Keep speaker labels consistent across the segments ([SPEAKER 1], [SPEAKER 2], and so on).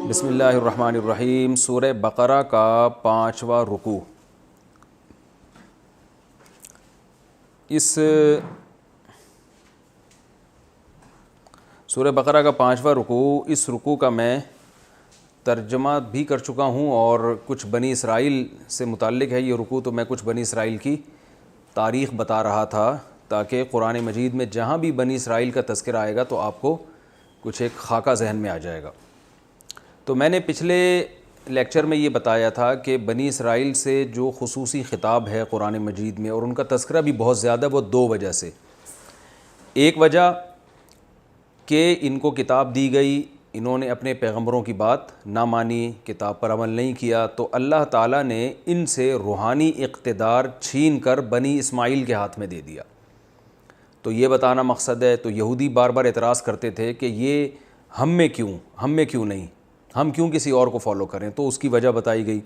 [SPEAKER 1] بسم اللہ الرحمن الرحیم۔ سورہ بقرہ کا 5واں رکوع۔ سورہ بقرہ کا 5واں رکوع، اس رکوع کا میں ترجمہ بھی کر چکا ہوں اور کچھ بنی اسرائیل سے متعلق ہے یہ رکوع، تو میں کچھ بنی اسرائیل کی تاریخ بتا رہا تھا تاکہ قرآن مجید میں جہاں بھی بنی اسرائیل کا تذکرہ آئے گا تو آپ کو کچھ ایک خاکہ ذہن میں آ جائے گا۔ تو میں نے پچھلے لیکچر میں یہ بتایا تھا کہ بنی اسرائیل سے جو خصوصی خطاب ہے قرآن مجید میں، اور ان کا تذکرہ بھی بہت زیادہ، وہ دو وجہ سے۔ ایک وجہ کہ ان کو کتاب دی گئی، انہوں نے اپنے پیغمبروں کی بات نہ مانی، کتاب پر عمل نہیں کیا، تو اللہ تعالیٰ نے ان سے روحانی اقتدار چھین کر بنی اسماعیل کے ہاتھ میں دے دیا۔ تو یہ بتانا مقصد ہے۔ تو یہودی بار بار اعتراض کرتے تھے کہ یہ ہم میں کیوں نہیں، ہم کیوں کسی اور کو فالو کریں، تو اس کی وجہ بتائی گئی۔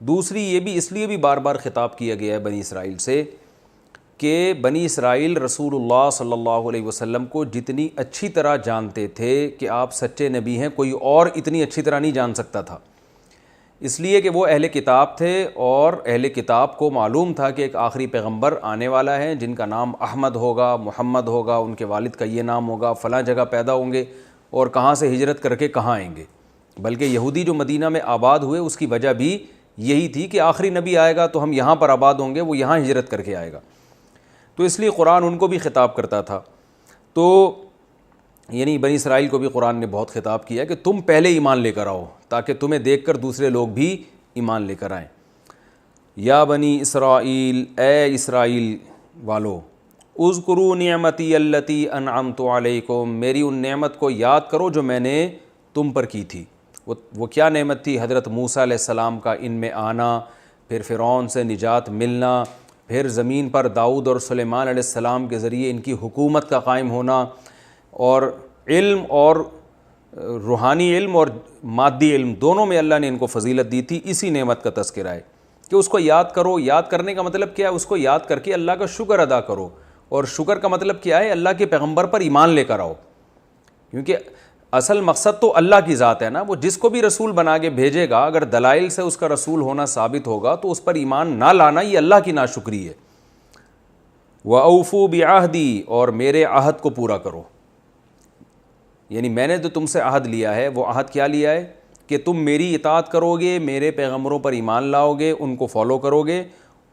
[SPEAKER 1] دوسری یہ بھی اس لیے بھی بار بار خطاب کیا گیا ہے بنی اسرائیل سے کہ بنی اسرائیل رسول اللہ صلی اللہ علیہ وسلم کو جتنی اچھی طرح جانتے تھے کہ آپ سچے نبی ہیں، کوئی اور اتنی اچھی طرح نہیں جان سکتا تھا، اس لیے کہ وہ اہل کتاب تھے اور اہل کتاب کو معلوم تھا کہ ایک آخری پیغمبر آنے والا ہے جن کا نام احمد ہوگا، محمد ہوگا، ان کے والد کا یہ نام ہوگا، فلاں جگہ پیدا ہوں گے اور کہاں سے ہجرت کر کے کہاں آئیں گے۔ بلکہ یہودی جو مدینہ میں آباد ہوئے اس کی وجہ بھی یہی تھی کہ آخری نبی آئے گا تو ہم یہاں پر آباد ہوں گے، وہ یہاں ہجرت کر کے آئے گا، تو اس لیے قرآن ان کو بھی خطاب کرتا تھا۔ تو یعنی بنی اسرائیل کو بھی قرآن نے بہت خطاب کیا کہ تم پہلے ایمان لے کر آؤ تاکہ تمہیں دیکھ کر دوسرے لوگ بھی ایمان لے کر آئیں۔ یا بنی اسرائیل، اے اسرائیل والو، اذکروا نعمتی التی انعمت علیکم، میری ان نعمت کو یاد کرو جو میں نے تم پر کی تھی۔ وہ کیا نعمت تھی؟ حضرت موسیٰ علیہ السلام کا ان میں آنا، پھر فرعون سے نجات ملنا، پھر زمین پر داؤد اور سلیمان علیہ السلام کے ذریعے ان کی حکومت کا قائم ہونا، اور علم اور روحانی علم اور مادی علم دونوں میں اللہ نے ان کو فضیلت دی تھی۔ اسی نعمت کا تذکرہ ہے کہ اس کو یاد کرو۔ یاد کرنے کا مطلب کیا ہے؟ اس کو یاد کر کے اللہ کا شکر ادا کرو، اور شکر کا مطلب کیا ہے؟ اللہ کے پیغمبر پر ایمان لے کر آؤ، کیونکہ اصل مقصد تو اللہ کی ذات ہے نا۔ وہ جس کو بھی رسول بنا کے بھیجے گا، اگر دلائل سے اس کا رسول ہونا ثابت ہوگا تو اس پر ایمان نہ لانا یہ اللہ کی ناشکری ہے۔ وَأَوْفُوا بِعَهْدِي، اور میرے عہد کو پورا کرو، یعنی میں نے جو تم سے عہد لیا ہے، وہ عہد کیا لیا ہے کہ تم میری اطاعت کرو گے، میرے پیغمبروں پر ایمان لاؤ گے، ان کو فالو کرو گے۔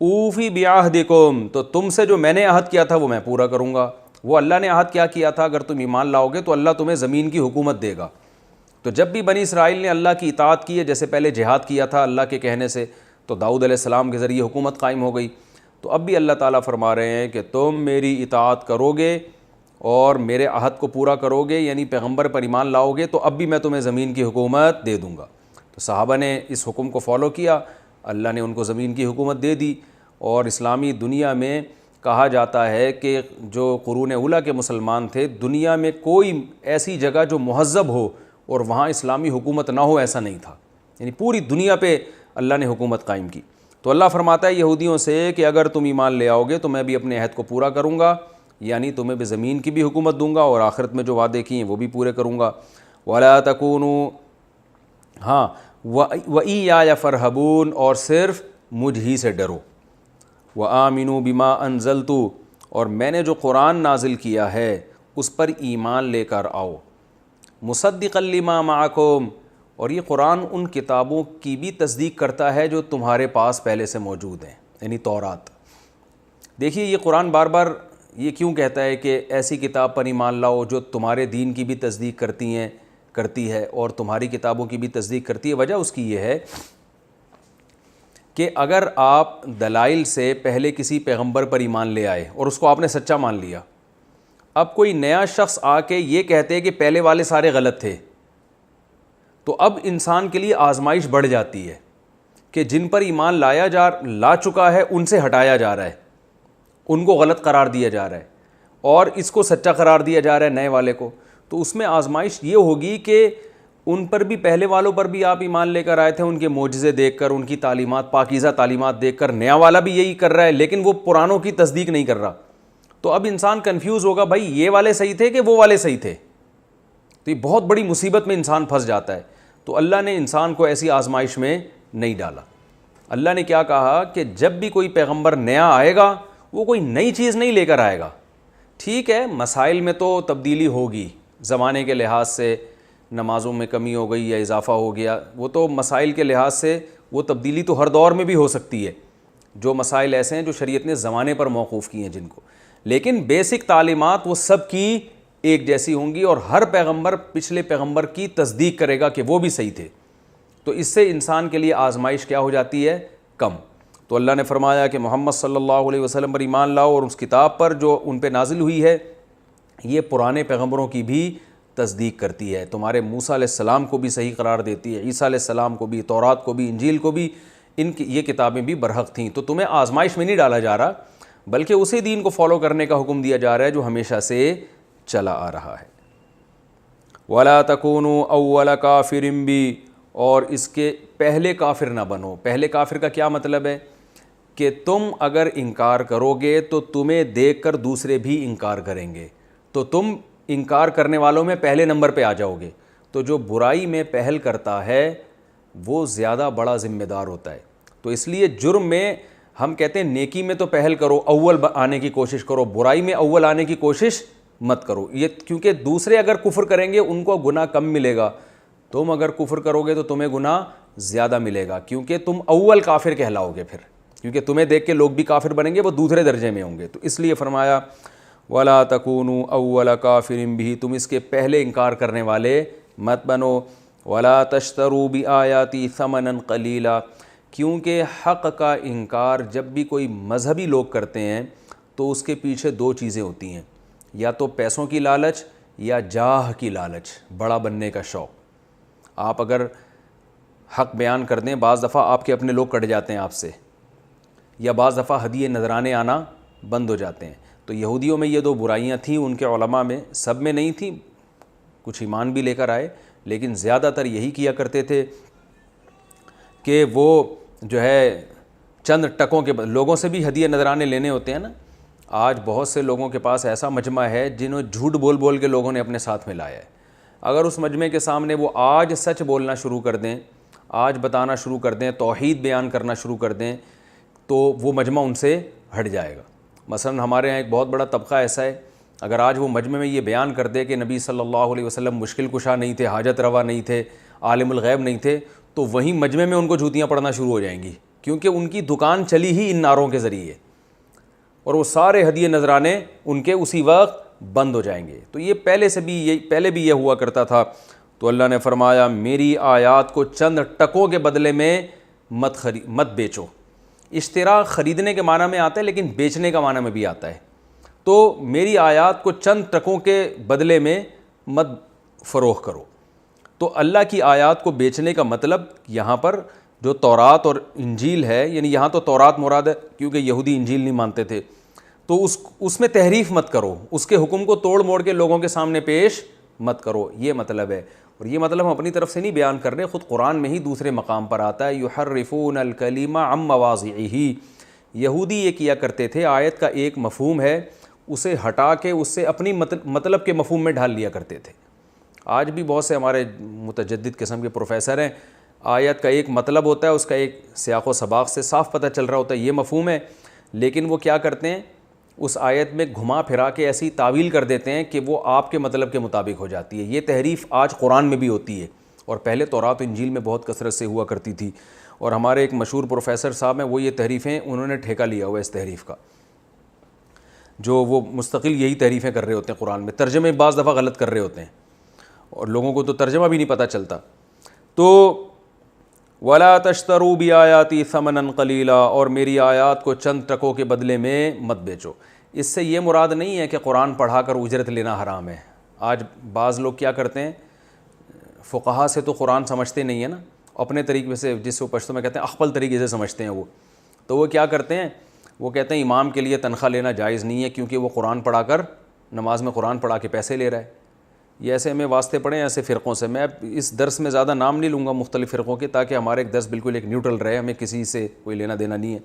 [SPEAKER 1] اوفی بعہدکم، تو تم سے جو میں نے عہد کیا تھا وہ میں پورا کروں گا۔ وہ اللہ نے عہد کیا تھا؟ اگر تم ایمان لاؤ گے تو اللہ تمہیں زمین کی حکومت دے گا۔ تو جب بھی بنی اسرائیل نے اللہ کی اطاعت کی ہے، جیسے پہلے جہاد کیا تھا اللہ کے کہنے سے، تو داؤد علیہ السلام کے ذریعے حکومت قائم ہو گئی، تو اب بھی اللہ تعالیٰ فرما رہے ہیں کہ تم میری اطاعت کرو گے اور میرے عہد کو پورا کرو گے، یعنی پیغمبر پر ایمان لاؤ گے، تو اب بھی میں تمہیں زمین کی حکومت دے دوں گا۔ تو صحابہ نے اس حکم کو فالو کیا، اللہ نے ان کو زمین کی حکومت دے دی۔ اور اسلامی دنیا میں کہا جاتا ہے کہ جو قرون اولیٰ کے مسلمان تھے، دنیا میں کوئی ایسی جگہ جو مہذب ہو اور وہاں اسلامی حکومت نہ ہو ایسا نہیں تھا، یعنی پوری دنیا پہ اللہ نے حکومت قائم کی۔ تو اللہ فرماتا ہے یہودیوں سے کہ اگر تم ایمان لے آؤ گے تو میں بھی اپنے عہد کو پورا کروں گا، یعنی تمہیں بھی زمین کی بھی حکومت دوں گا اور آخرت میں جو وعدے کیے ہیں وہ بھی پورے کروں گا۔ وَلَا تَكُونُوا، ہاں، وَإِيَّايَ فَارْهَبُونَ، اور صرف مجھ ہی سے ڈرو۔ وَآمِنُوا بِمَا أَنزَلْتُ، اور میں نے جو قرآن نازل کیا ہے اس پر ایمان لے کر آؤ۔ مُصَدِّقًا لِمَا مَعَكُمْ، اور یہ قرآن ان کتابوں کی بھی تصدیق کرتا ہے جو تمہارے پاس پہلے سے موجود ہیں، یعنی تورات۔ دیکھیے یہ قرآن بار بار یہ کیوں کہتا ہے کہ ایسی کتاب پر ایمان لاؤ جو تمہارے دین کی بھی تصدیق کرتی ہے اور تمہاری کتابوں کی بھی تصدیق کرتی ہے؟ وجہ اس کی یہ ہے کہ اگر آپ دلائل سے پہلے کسی پیغمبر پر ایمان لے آئے اور اس کو آپ نے سچا مان لیا، اب کوئی نیا شخص آ کے یہ کہتے کہ پہلے والے سارے غلط تھے، تو اب انسان کے لیے آزمائش بڑھ جاتی ہے کہ جن پر ایمان لا چکا ہے ان سے ہٹایا جا رہا ہے، ان کو غلط قرار دیا جا رہا ہے، اور اس کو سچا قرار دیا جا رہا ہے نئے والے کو۔ تو اس میں آزمائش یہ ہوگی کہ ان پر بھی، پہلے والوں پر بھی آپ ایمان لے کر آئے تھے، ان کے معجزے دیکھ کر، ان کی تعلیمات، پاکیزہ تعلیمات دیکھ کر، نیا والا بھی یہی کر رہا ہے لیکن وہ پرانوں کی تصدیق نہیں کر رہا۔ تو اب انسان کنفیوز ہوگا، بھائی یہ والے صحیح تھے کہ وہ والے صحیح تھے؟ تو یہ بہت بڑی مصیبت میں انسان پھنس جاتا ہے. تو اللہ نے انسان کو ایسی آزمائش میں نہیں ڈالا. اللہ نے کیا کہا کہ جب بھی کوئی پیغمبر نیا آئے گا وہ کوئی نئی چیز نہیں لے کر آئے گا. ٹھیک ہے مسائل میں تو تبدیلی ہوگی, زمانے کے لحاظ سے نمازوں میں کمی ہو گئی یا اضافہ ہو گیا, وہ تو مسائل کے لحاظ سے وہ تبدیلی تو ہر دور میں بھی ہو سکتی ہے, جو مسائل ایسے ہیں جو شریعت نے زمانے پر موقوف کی ہیں جن کو, لیکن بیسک تعلیمات وہ سب کی ایک جیسی ہوں گی, اور ہر پیغمبر پچھلے پیغمبر کی تصدیق کرے گا کہ وہ بھی صحیح تھے. تو اس سے انسان کے لیے آزمائش کیا ہو جاتی ہے؟ کم. تو اللہ نے فرمایا کہ محمد صلی اللہ علیہ وسلم پر ایمان لاؤ اور اس کتاب پر جو ان پہ نازل ہوئی ہے, یہ پرانے پیغمبروں کی بھی تصدیق کرتی ہے, تمہارے موسیٰ علیہ السلام کو بھی صحیح قرار دیتی ہے, عیسیٰ علیہ السلام کو بھی, تورات کو بھی, انجیل کو بھی, ان کی یہ کتابیں بھی برحق تھیں. تو تمہیں آزمائش میں نہیں ڈالا جا رہا, بلکہ اسی دین کو فالو کرنے کا حکم دیا جا رہا ہے جو ہمیشہ سے چلا آ رہا ہے. وَلَا تَكُونُوا أَوَّلَ كَافِرٍ بِهِ, اور اس کے پہلے کافر نہ بنو. پہلے کافر کا کیا مطلب ہے؟ کہ تم اگر انکار کرو گے تو تمہیں دیکھ کر دوسرے بھی انکار کریں گے, تو تم انکار کرنے والوں میں پہلے نمبر پہ آ جاؤ گے. تو جو برائی میں پہل کرتا ہے وہ زیادہ بڑا ذمہ دار ہوتا ہے. تو اس لیے جرم میں ہم کہتے ہیں نیکی میں تو پہل کرو, اول آنے کی کوشش کرو, برائی میں اول آنے کی کوشش مت کرو. یہ کیونکہ دوسرے اگر کفر کریں گے ان کو گناہ کم ملے گا, تم اگر کفر کرو گے تو تمہیں گناہ زیادہ ملے گا, کیونکہ تم اول کافر کہلاؤ گے پھر, کیونکہ تمہیں دیکھ کے لوگ بھی کافر بنیں گے, وہ دوسرے درجے میں ہوں گے. تو اس لیے فرمایا وَلَا تَكُونُوا أَوَّلَ كَافِرٍ بِهِ, تم اس کے پہلے انکار کرنے والے مت بنو. وَلَا تَشْتَرُوا بِآيَاتِي ثَمَنًا قَلِيلًا, کیونکہ حق کا انکار جب بھی کوئی مذہبی لوگ کرتے ہیں تو اس کے پیچھے دو چیزیں ہوتی ہیں, یا تو پیسوں کی لالچ یا جاہ کی لالچ, بڑا بننے کا شوق. آپ اگر حق بیان کر دیں, بعض دفعہ آپ کے اپنے لوگ کٹ جاتے ہیں آپ سے, یا بعض دفعہ ہدیے نذرانے آنا بند ہو جاتے ہیں. تو یہودیوں میں یہ دو برائیاں تھیں, ان کے علماء میں, سب میں نہیں تھیں, کچھ ایمان بھی لے کر آئے, لیکن زیادہ تر یہی کیا کرتے تھے کہ وہ جو ہے چند ٹکوں کے لوگوں سے بھی ہدیے نذرانے لینے ہوتے ہیں نا. آج بہت سے لوگوں کے پاس ایسا مجمع ہے جنہوں جھوٹ بول بول کے لوگوں نے اپنے ساتھ میں لایا ہے. اگر اس مجمع کے سامنے وہ آج سچ بولنا شروع کر دیں, آج بتانا شروع کر دیں, توحید بیان کرنا شروع کر دیں, تو وہ مجمع ان سے ہٹ جائے گا. مثلا ہمارے یہاں ایک بہت بڑا طبقہ ایسا ہے, اگر آج وہ مجمع میں یہ بیان کر دے کہ نبی صلی اللہ علیہ وسلم مشکل کشا نہیں تھے, حاجت روا نہیں تھے, عالم الغیب نہیں تھے, تو وہیں مجمع میں ان کو جوتیاں پڑنا شروع ہو جائیں گی, کیونکہ ان کی دکان چلی ہی ان نعروں کے ذریعے, اور وہ سارے ہدیے نذرانے ان کے اسی وقت بند ہو جائیں گے. تو یہ پہلے بھی یہ ہوا کرتا تھا. تو اللہ نے فرمایا میری آیات کو چند ٹکوں کے بدلے میں مت بیچو. اشترا خریدنے کے معنی میں آتا ہے, لیکن بیچنے کا معنی میں بھی آتا ہے. تو میری آیات کو چند ٹکوں کے بدلے میں مت فروخت کرو. تو اللہ کی آیات کو بیچنے کا مطلب یہاں پر جو تورات اور انجیل ہے, یعنی یہاں تو تورات مراد ہے کیونکہ یہودی انجیل نہیں مانتے تھے, تو اس میں تحریف مت کرو, اس کے حکم کو توڑ موڑ کے لوگوں کے سامنے پیش مت کرو, یہ مطلب ہے. اور یہ مطلب ہم اپنی طرف سے نہیں بیان کر رہے, خود قرآن میں ہی دوسرے مقام پر آتا ہے, یحرفون الکلم عن مواضعہ. یہودی یہ کیا کرتے تھے, آیت کا ایک مفہوم ہے اسے ہٹا کے اس سے اپنی مطلب کے مفہوم میں ڈھال لیا کرتے تھے. آج بھی بہت سے ہمارے متجدد قسم کے پروفیسر ہیں, آیت کا ایک مطلب ہوتا ہے, اس کا ایک سیاق و سباق سے صاف پتہ چل رہا ہوتا ہے یہ مفہوم ہے, لیکن وہ کیا کرتے ہیں اس آیت میں گھما پھرا کے ایسی تعویل کر دیتے ہیں کہ وہ آپ کے مطلب کے مطابق ہو جاتی ہے. یہ تحریف آج قرآن میں بھی ہوتی ہے, اور پہلے تورات و انجیل میں بہت کثرت سے ہوا کرتی تھی. اور ہمارے ایک مشہور پروفیسر صاحب ہیں, وہ یہ تحریفیں انہوں نے ٹھیکہ لیا ہوا اس تحریف کا, جو وہ مستقل یہی تحریفیں کر رہے ہوتے ہیں قرآن میں, ترجمے بعض دفعہ غلط کر رہے ہوتے ہیں اور لوگوں کو تو ترجمہ بھی نہیں پتہ چلتا. تو وَلَا تَشْتَرُوا بِآيَاتِي ثَمَنًا قَلِيلًا, اور میری آیات کو چند ٹکوں کے بدلے میں مت بیچو. اس سے یہ مراد نہیں ہے کہ قرآن پڑھا کر اجرت لینا حرام ہے. آج بعض لوگ کیا کرتے ہیں, فقہا سے تو قرآن سمجھتے نہیں ہیں نا, اپنے طریقے سے, جس کو پشتو میں کہتے ہیں اخپل طریقے سے سمجھتے ہیں وہ, تو وہ کیا کرتے ہیں, وہ کہتے ہیں امام کے لیے تنخواہ لینا جائز نہیں ہے کیونکہ وہ قرآن پڑھا کر نماز میں قرآن پڑھا کے پیسے لے رہا ہے. یہ ایسے ہمیں واسطے پڑے ہیں ایسے فرقوں سے. میں اس درس میں زیادہ نام نہیں لوں گا مختلف فرقوں کے, تاکہ ہمارے ایک درس بالکل ایک نیوٹرل رہے, ہمیں کسی سے کوئی لینا دینا نہیں ہے.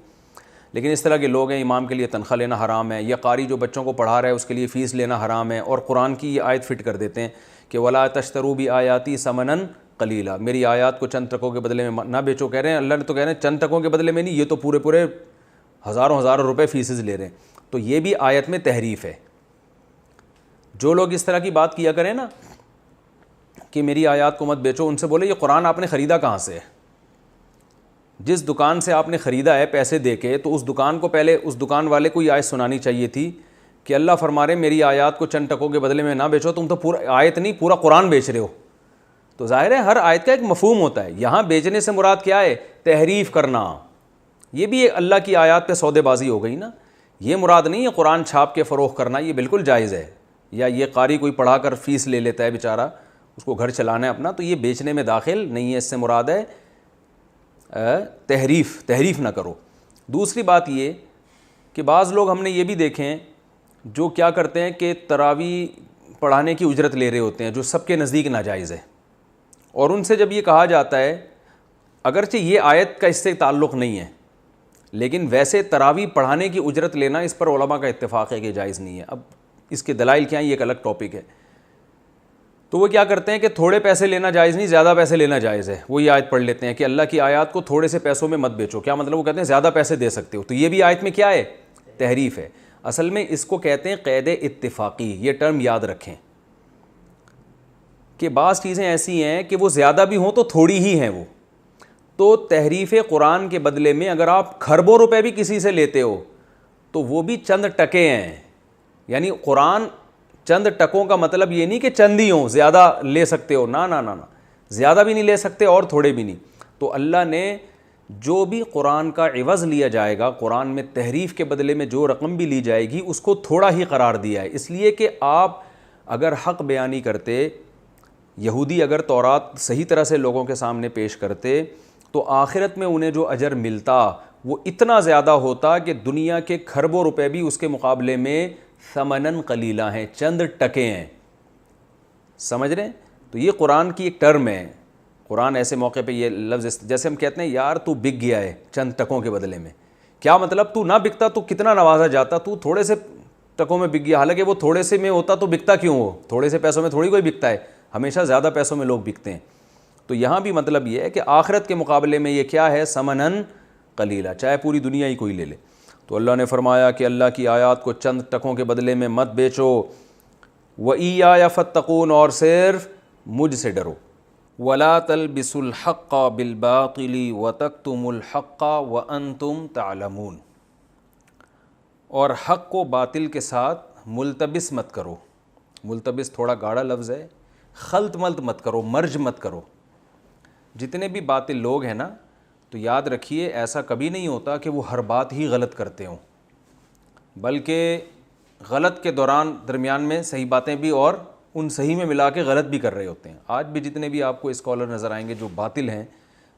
[SPEAKER 1] لیکن اس طرح کے لوگ ہیں امام کے لیے تنخواہ لینا حرام ہے، یا قاری جو بچوں کو پڑھا رہا ہے اس کے لیے فیس لینا حرام ہے، اور قرآن کی یہ آیت فٹ کر دیتے ہیں کہ ولا تشتروا بآیاتی ثمنا قلیلا، میری آیات کو چند ٹکوں کے بدلے میں نہ بیچو۔ کہہ رہے ہیں اللہ نے تو کہہ رہے ہیں چند ٹکوں کے بدلے میں نہیں، یہ تو پورے ہزاروں روپے فیسز لے رہے ہیں۔ تو یہ بھی آیت میں تحریف ہے۔ جو لوگ اس طرح کی بات کیا کریں نا کہ میری آیات کو مت بیچو، ان سے بولے یہ قرآن آپ نے خریدا کہاں سے ہے؟ جس دکان سے آپ نے خریدا ہے پیسے دے کے، تو اس دکان کو پہلے اس دکان والے کو یہ آیت سنانی چاہیے تھی کہ اللہ فرما رہے میری آیات کو چند ٹکوں کے بدلے میں نہ بیچو، تم تو پورا آیت نہیں پورا قرآن بیچ رہے ہو۔ تو ظاہر ہے ہر آیت کا ایک مفہوم ہوتا ہے، یہاں بیچنے سے مراد کیا ہے؟ تحریف کرنا۔ یہ بھی اللہ کی آیات پہ سودے بازی ہو گئی نا، یہ مراد نہیں ہے قرآن چھاپ کے فروخت کرنا، یہ بالکل جائز ہے۔ یا یہ قاری کوئی پڑھا کر فیس لے لیتا ہے بیچارہ، اس کو گھر چلانا ہے اپنا، تو یہ بیچنے میں داخل نہیں ہے، اس سے مراد ہے تحریف نہ کرو۔ دوسری بات یہ کہ بعض لوگ ہم نے یہ بھی دیکھے ہیں جو کیا کرتے ہیں کہ تراویح پڑھانے کی اجرت لے رہے ہوتے ہیں، جو سب کے نزدیک ناجائز ہے، اور ان سے جب یہ کہا جاتا ہے، اگرچہ یہ آیت کا اس سے تعلق نہیں ہے، لیکن ویسے تراویح پڑھانے کی اجرت لینا اس پر علماء کا اتفاق ہے کہ جائز نہیں ہے۔ اب اس کے دلائل کیا ہیں یہ ایک الگ ٹاپک ہے۔ تو وہ کیا کرتے ہیں کہ تھوڑے پیسے لینا جائز نہیں، زیادہ پیسے لینا جائز ہے۔ وہ یہ آیت پڑھ لیتے ہیں کہ اللہ کی آیات کو تھوڑے سے پیسوں میں مت بیچو۔ کیا مطلب؟ وہ کہتے ہیں زیادہ پیسے دے سکتے ہو، تو یہ بھی آیت میں کیا ہے؟ تحریف ہے۔ اصل میں اس کو کہتے ہیں قید اتفاقی، یہ ٹرم یاد رکھیں کہ بعض چیزیں ایسی ہیں کہ وہ زیادہ بھی ہوں تو تھوڑی ہی ہیں وہ، تو تحریف قرآن کے بدلے میں اگر آپ کھربوں روپے بھی کسی سے لیتے ہو تو وہ بھی چند ٹکے ہیں۔ یعنی قرآن چند ٹکوں کا مطلب یہ نہیں کہ چند ہی ہوں، زیادہ لے سکتے ہو، نہ، زیادہ بھی نہیں لے سکتے اور تھوڑے بھی نہیں۔ تو اللہ نے جو بھی قرآن کا عوض لیا جائے گا، قرآن میں تحریف کے بدلے میں جو رقم بھی لی جائے گی، اس کو تھوڑا ہی قرار دیا ہے، اس لیے کہ آپ اگر حق بیانی کرتے، یہودی اگر تورات صحیح طرح سے لوگوں کے سامنے پیش کرتے، تو آخرت میں انہیں جو اجر ملتا وہ اتنا زیادہ ہوتا کہ دنیا کے کھربوں روپے بھی اس کے مقابلے میں ثمناً قلیلہ ہیں، چند ٹکے ہیں۔ سمجھ رہے ہیں؟ تو یہ قرآن کی ایک ٹرم ہے۔ قرآن ایسے موقع پہ یہ لفظ، جیسے ہم کہتے ہیں یار تو بک گیا ہے چند ٹکوں کے بدلے میں، کیا مطلب؟ تو نہ بکتا تو کتنا نوازا جاتا، تو تھوڑے سے ٹکوں میں بک گیا، حالانکہ وہ تھوڑے سے میں ہوتا تو بکتا کیوں ہو؟ تھوڑے سے پیسوں میں تھوڑی کوئی بکتا ہے، ہمیشہ زیادہ پیسوں میں لوگ بکتے ہیں۔ تو یہاں بھی مطلب یہ ہے کہ آخرت کے مقابلے میں یہ کیا ہے؟ ثمناً قلیلہ، چاہے پوری دنیا ہی کوئی لے لے۔ تو اللہ نے فرمایا کہ اللہ کی آیات کو چند ٹکوں کے بدلے میں مت بیچو، وَإِيَّايَ فَاتَّقُونَ، اور صرف مجھ سے ڈرو، وَلَا تَلْبِسُوا الْحَقَّ بِالْبَاطِلِ وَتَكْتُمُوا الْحَقَّ وَأَنْتُمْ تَعْلَمُونَ، اور حق کو باطل کے ساتھ ملتبس مت کرو۔ ملتبس تھوڑا گاڑا لفظ ہے، خلط ملط مت کرو، مرج مت کرو۔ جتنے بھی باطل لوگ ہیں نا، تو یاد رکھیے ایسا کبھی نہیں ہوتا کہ وہ ہر بات ہی غلط کرتے ہوں، بلکہ غلط کے دوران درمیان میں صحیح باتیں بھی اور ان صحیح میں ملا کے غلط بھی کر رہے ہوتے ہیں۔ آج بھی جتنے بھی آپ کو اسکالر نظر آئیں گے جو باطل ہیں،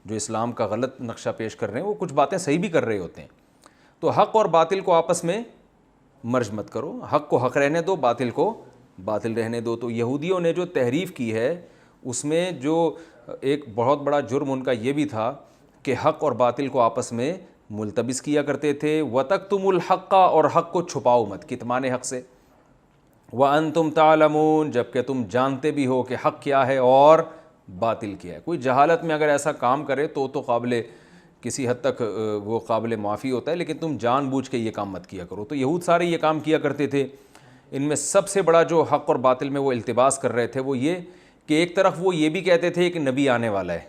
[SPEAKER 1] جو اسلام کا غلط نقشہ پیش کر رہے ہیں، وہ کچھ باتیں صحیح بھی کر رہے ہوتے ہیں۔ تو حق اور باطل کو آپس میں مرج مت کرو، حق کو حق رہنے دو، باطل کو باطل رہنے دو۔ تو یہودیوں نے جو تحریف کی ہے، اس میں جو ایک بہت بڑا جرم ان کا یہ بھی تھا کہ حق اور باطل کو آپس میں ملتبس کیا کرتے تھے۔ وَتَكْتُمُوا الْحَقَّ، اور حق کو چھپاؤ مت، کتمان حق سے۔ وَأَنْتُمْ تَعْلَمُونَ، جبکہ تم جانتے بھی ہو کہ حق کیا ہے اور باطل کیا ہے۔ کوئی جہالت میں اگر ایسا کام کرے تو قابل کسی حد تک وہ قابل معافی ہوتا ہے، لیکن تم جان بوجھ کے یہ کام مت کیا کرو۔ تو یہود سارے یہ کام کیا کرتے تھے۔ ان میں سب سے بڑا جو حق اور باطل میں وہ التباس کر رہے تھے وہ یہ کہ ایک طرف وہ یہ بھی کہتے تھے کہ نبی آنے والا ہے،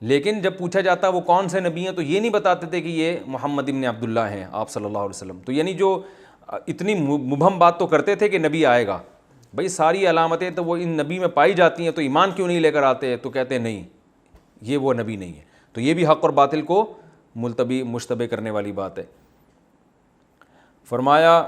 [SPEAKER 1] لیکن جب پوچھا جاتا وہ کون سے نبی ہیں تو یہ نہیں بتاتے تھے کہ یہ محمد ابن عبداللہ ہیں، آپ صلی اللہ علیہ وسلم۔ تو یعنی جو اتنی مبہم بات تو کرتے تھے کہ نبی آئے گا، بھئی ساری علامتیں تو وہ ان نبی میں پائی جاتی ہیں، تو ایمان کیوں نہیں لے کر آتے؟ تو کہتے ہیں نہیں، یہ وہ نبی نہیں ہے۔ تو یہ بھی حق اور باطل کو مشتبہ کرنے والی بات ہے۔ فرمایا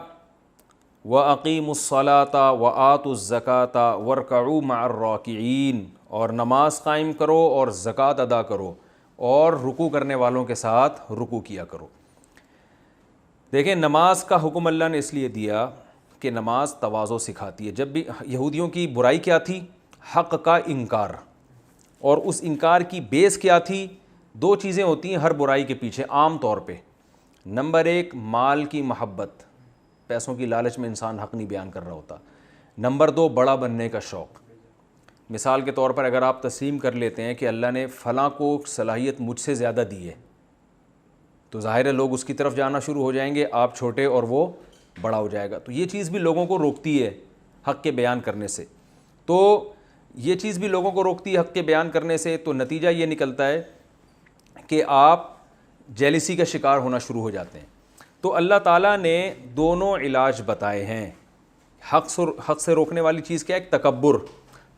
[SPEAKER 1] وَأَقِيمُوا الصَّلَاةَ وَآتُوا الزَّكَاةَ وَارْكَعُوا مَعَ الرَّاكِعِينَ، اور نماز قائم کرو اور زکوٰۃ ادا کرو اور رکوع کرنے والوں کے ساتھ رکوع کیا کرو۔ دیکھیں نماز کا حکم اللہ نے اس لیے دیا کہ نماز تواضع سکھاتی ہے۔ جب بھی یہودیوں کی برائی کیا تھی؟ حق کا انکار، اور اس انکار کی بیس کیا تھی؟ دو چیزیں ہوتی ہیں ہر برائی کے پیچھے عام طور پہ، نمبر 1 مال کی محبت، پیسوں کی لالچ میں انسان حق نہیں بیان کر رہا ہوتا. نمبر 2 بڑا بننے کا شوق. مثال کے طور پر اگر آپ تسلیم کر لیتے ہیں کہ اللہ نے فلاں کو صلاحیت مجھ سے زیادہ دی ہے تو ظاہر ہے لوگ اس کی طرف جانا شروع ہو جائیں گے، آپ چھوٹے اور وہ بڑا ہو جائے گا. تو یہ چیز بھی لوگوں کو روکتی ہے حق کے بیان کرنے سے. تو یہ چیز بھی لوگوں کو روکتی ہے حق کے بیان کرنے سے. تو نتیجہ یہ نکلتا ہے کہ آپ جیلسی کا شکار ہونا شروع ہو جاتے ہیں. تو اللہ تعالیٰ نے دونوں علاج بتائے ہیں. حق سے روکنے والی چیز کیا ہے؟ ایک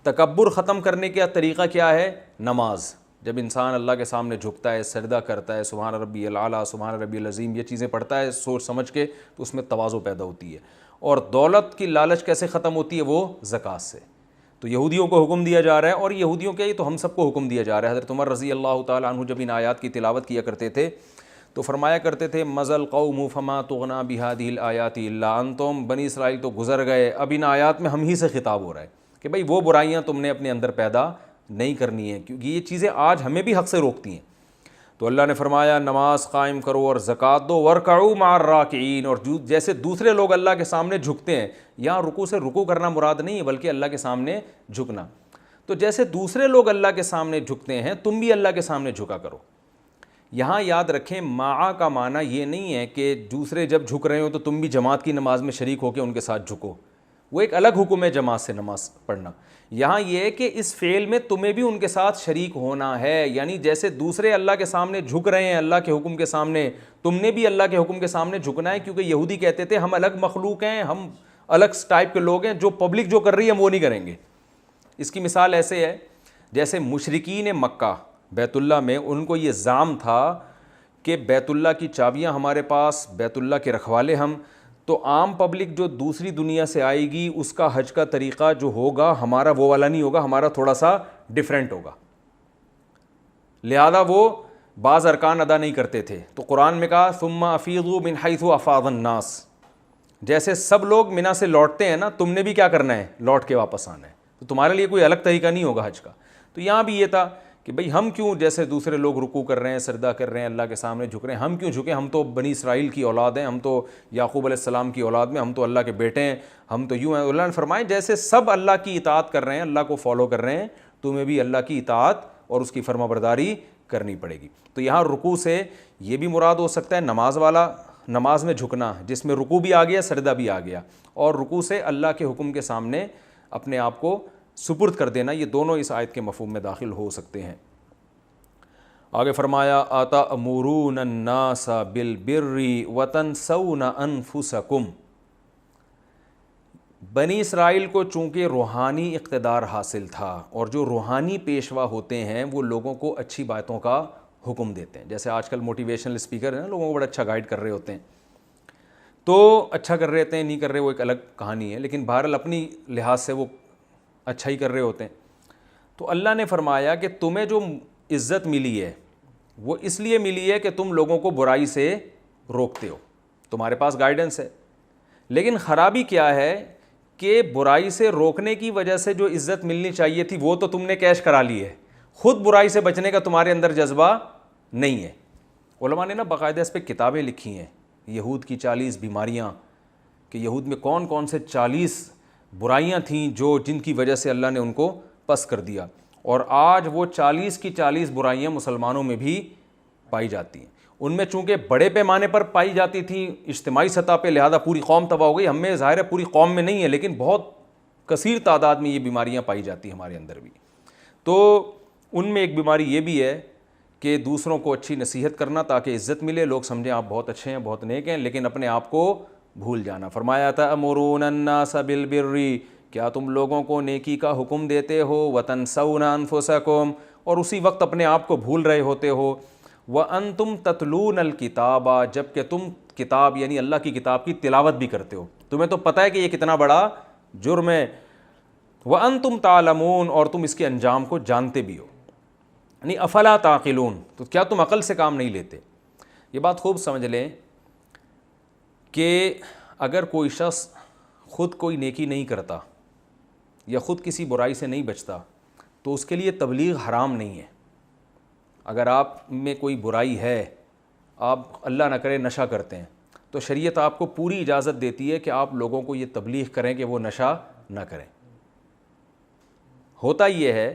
[SPEAKER 1] تکبر ختم کرنے کا طریقہ کیا ہے؟ نماز. جب انسان اللہ کے سامنے جھکتا ہے، سجدہ کرتا ہے، سبحان ربی الاعلیٰ، سبحان ربی العظیم، یہ چیزیں پڑھتا ہے سوچ سمجھ کے، تو اس میں تواضع پیدا ہوتی ہے. اور دولت کی لالچ کیسے ختم ہوتی ہے؟ وہ زکوٰۃ سے. تو یہودیوں کو حکم دیا جا رہا ہے، اور یہودیوں کے ہی تو ہم سب کو حکم دیا جا رہا ہے. حضرت عمر رضی اللہ تعالیٰ عنہ جب ان آیات کی تلاوت کیا کرتے تھے تو فرمایا کرتے تھے مزل قوم فما تغنا بہذہ الآیات الا انتم، بنی اسرائیل تو گزر گئے، اب ان آیات میں ہم ہی سے خطاب ہو رہا ہے کہ بھائی وہ برائیاں تم نے اپنے اندر پیدا نہیں کرنی ہیں، کیونکہ یہ چیزیں آج ہمیں بھی حق سے روکتی ہیں. تو اللہ نے فرمایا نماز قائم کرو اور زکوٰۃ دو، ورکعوا مع الراکعین، اور جیسے دوسرے لوگ اللہ کے سامنے جھکتے ہیں، یہاں رکوع سے رکوع کرنا مراد نہیں ہے بلکہ اللہ کے سامنے جھکنا. تو جیسے دوسرے لوگ اللہ کے سامنے جھکتے ہیں تم بھی اللہ کے سامنے جھکا کرو. یہاں یاد رکھیں مع کا معنی یہ نہیں ہے کہ دوسرے جب جھک رہے ہو تو تم بھی جماعت کی نماز میں شریک ہو کے ان کے ساتھ جھکو، وہ ایک الگ حکم ہے جماعت سے نماز پڑھنا. یہاں یہ ہے کہ اس فعل میں تمہیں بھی ان کے ساتھ شریک ہونا ہے، یعنی جیسے دوسرے اللہ کے سامنے جھک رہے ہیں اللہ کے حکم کے سامنے، تم نے بھی اللہ کے حکم کے سامنے جھکنا ہے. کیونکہ یہودی کہتے تھے ہم الگ مخلوق ہیں، ہم الگ ٹائپ کے لوگ ہیں، جو پبلک جو کر رہی ہے ہم وہ نہیں کریں گے. اس کی مثال ایسے ہے جیسے مشرکین مکہ بیت اللہ میں ان کو یہ زعم تھا کہ بیت اللہ کی چابیاں ہمارے پاس، بیت اللہ کے رکھوالے ہم، تو عام پبلک جو دوسری دنیا سے آئے گی اس کا حج کا طریقہ جو ہوگا ہمارا وہ والا نہیں ہوگا، ہمارا تھوڑا سا ڈیفرنٹ ہوگا، لہذا وہ بعض ارکان ادا نہیں کرتے تھے. تو قرآن میں کہا ثم افیضوا من حیث افاض الناس، جیسے سب لوگ منی سے لوٹتے ہیں نا، تم نے بھی کیا کرنا ہے؟ لوٹ کے واپس آنا ہے. تو تمہارے لیے کوئی الگ طریقہ نہیں ہوگا حج کا. تو یہاں بھی یہ تھا کہ بھئی ہم کیوں جیسے دوسرے لوگ رکوع کر رہے ہیں، سجدہ کر رہے ہیں، اللہ کے سامنے جھک رہے ہیں، ہم کیوں جھکیں؟ ہم تو بنی اسرائیل کی اولاد ہیں، ہم تو یعقوب علیہ السلام کی اولاد میں، ہم تو اللہ کے بیٹے ہیں، ہم تو یوں ہیں. اللہ نے فرمایا جیسے سب اللہ کی اطاعت کر رہے ہیں، اللہ کو فالو کر رہے ہیں، تمہیں بھی اللہ کی اطاعت اور اس کی فرما برداری کرنی پڑے گی. تو یہاں رکوع سے یہ بھی مراد ہو سکتا ہے نماز والا، نماز میں جھکنا جس میں رکوع بھی آ گیا، سجدہ بھی آ گیا، اور رکوع سے اللہ کے حکم کے سامنے اپنے آپ کو سپرد کر دینا. یہ دونوں اس آیت کے مفہوم میں داخل ہو سکتے ہیں. آگے فرمایا اتأمرون الناس بالبر وتنسون انفسکم. بنی اسرائیل کو چونکہ روحانی اقتدار حاصل تھا، اور جو روحانی پیشوا ہوتے ہیں وہ لوگوں کو اچھی باتوں کا حکم دیتے ہیں. جیسے آج کل موٹیویشنل اسپیکر ہیں نا، لوگوں کو بڑا اچھا گائیڈ کر رہے ہوتے ہیں، تو اچھا کر رہے ہوتے ہیں نہیں کر رہے وہ ایک الگ کہانی ہے، لیکن بہرحال اپنی لحاظ سے وہ اچھا ہی کر رہے ہوتے ہیں. تو اللہ نے فرمایا کہ تمہیں جو عزت ملی ہے وہ اس لیے ملی ہے کہ تم لوگوں کو برائی سے روکتے ہو، تمہارے پاس گائیڈنس ہے. لیکن خرابی کیا ہے کہ برائی سے روکنے کی وجہ سے جو عزت ملنی چاہیے تھی وہ تو تم نے کیش کرا لی ہے، خود برائی سے بچنے کا تمہارے اندر جذبہ نہیں ہے. علماء نے نا باقاعدہ اس پہ کتابیں لکھی ہیں، یہود کی 40 بیماریاں، کہ یہود میں کون کون سے 40 برائیاں تھیں جن کی وجہ سے اللہ نے ان کو پس کر دیا. اور آج وہ 40 کی 40 برائیاں مسلمانوں میں بھی پائی جاتی ہیں. ان میں چونکہ بڑے پیمانے پر پائی جاتی تھیں اجتماعی سطح پہ، لہذا پوری قوم تباہ ہو گئی. ہم میں ظاہر ہے پوری قوم میں نہیں ہے، لیکن بہت کثیر تعداد میں یہ بیماریاں پائی جاتی ہیں ہمارے اندر بھی. تو ان میں ایک بیماری یہ بھی ہے کہ دوسروں کو اچھی نصیحت کرنا تاکہ عزت ملے، لوگ سمجھیں آپ بہت اچھے ہیں، بہت نیک ہیں، لیکن اپنے آپ کو بھول جانا. فرمایا تأمرون الناس بالبر، کیا تم لوگوں کو نیکی کا حکم دیتے ہو، وتنسون انفسکم، اور اسی وقت اپنے آپ کو بھول رہے ہوتے ہو، وانتم تتلون الکتاب، جبکہ تم کتاب یعنی اللہ کی کتاب کی تلاوت بھی کرتے ہو. تمہیں تو پتہ ہے کہ یہ کتنا بڑا جرم ہے. وانتم تعلمون، اور تم اس کے انجام کو جانتے بھی ہو. یعنی افلا تعقلون، تو کیا تم عقل سے کام نہیں لیتے؟ یہ بات خوب سمجھ لیں کہ اگر کوئی شخص خود کوئی نیکی نہیں کرتا یا خود کسی برائی سے نہیں بچتا تو اس کے لیے تبلیغ حرام نہیں ہے. اگر آپ میں کوئی برائی ہے، آپ اللہ نہ کرے نشہ کرتے ہیں، تو شریعت آپ کو پوری اجازت دیتی ہے کہ آپ لوگوں کو یہ تبلیغ کریں کہ وہ نشہ نہ کریں۔ ہوتا یہ ہے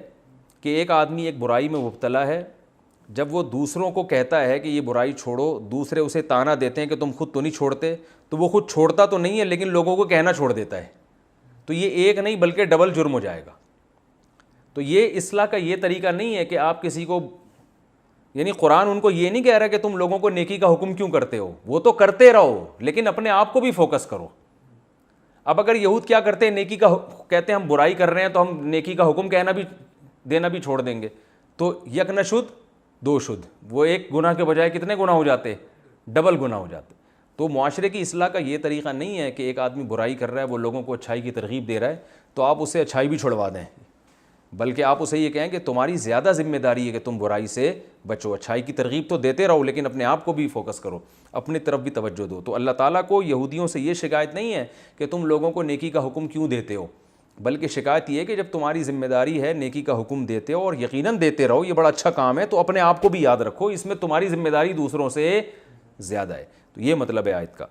[SPEAKER 1] کہ ایک آدمی ایک برائی میں مبتلا ہے، جب وہ دوسروں کو کہتا ہے کہ یہ برائی چھوڑو، دوسرے اسے طعنہ دیتے ہیں کہ تم خود تو نہیں چھوڑتے، تو وہ خود چھوڑتا تو نہیں ہے لیکن لوگوں کو کہنا چھوڑ دیتا ہے، تو یہ ایک نہیں بلکہ ڈبل جرم ہو جائے گا۔ تو یہ اصلاح کا یہ طریقہ نہیں ہے کہ آپ کسی کو، یعنی قرآن ان کو یہ نہیں کہہ رہا کہ تم لوگوں کو نیکی کا حکم کیوں کرتے ہو، وہ تو کرتے رہو لیکن اپنے آپ کو بھی فوکس کرو۔ اب اگر یہود کیا کرتے ہیں، نیکی کا کہتے ہیں ہم برائی کر رہے ہیں تو ہم نیکی کا حکم کہنا بھی دینا بھی چھوڑ دیں گے، تو یک نہ شد دو شد، وہ ایک گناہ کے بجائے کتنے گناہ ہو جاتے، ڈبل گناہ ہو جاتے۔ تو معاشرے کی اصلاح کا یہ طریقہ نہیں ہے کہ ایک آدمی برائی کر رہا ہے، وہ لوگوں کو اچھائی کی ترغیب دے رہا ہے تو آپ اسے اچھائی بھی چھڑوا دیں، بلکہ آپ اسے یہ کہیں کہ تمہاری زیادہ ذمہ داری ہے کہ تم برائی سے بچو، اچھائی کی ترغیب تو دیتے رہو لیکن اپنے آپ کو بھی فوکس کرو، اپنی طرف بھی توجہ دو۔ تو اللہ تعالیٰ کو یہودیوں سے یہ شکایت نہیں ہے کہ تم لوگوں کو نیکی کا حکم کیوں دیتے ہو، بلکہ شکایت یہ ہے کہ جب تمہاری ذمہ داری ہے نیکی کا حکم دیتے ہو اور یقیناً دیتے رہو، یہ بڑا اچھا کام ہے، تو اپنے آپ کو بھی یاد رکھو، اس میں تمہاری ذمہ داری دوسروں سے زیادہ ہے۔ تو یہ مطلب ہے آیت کا۔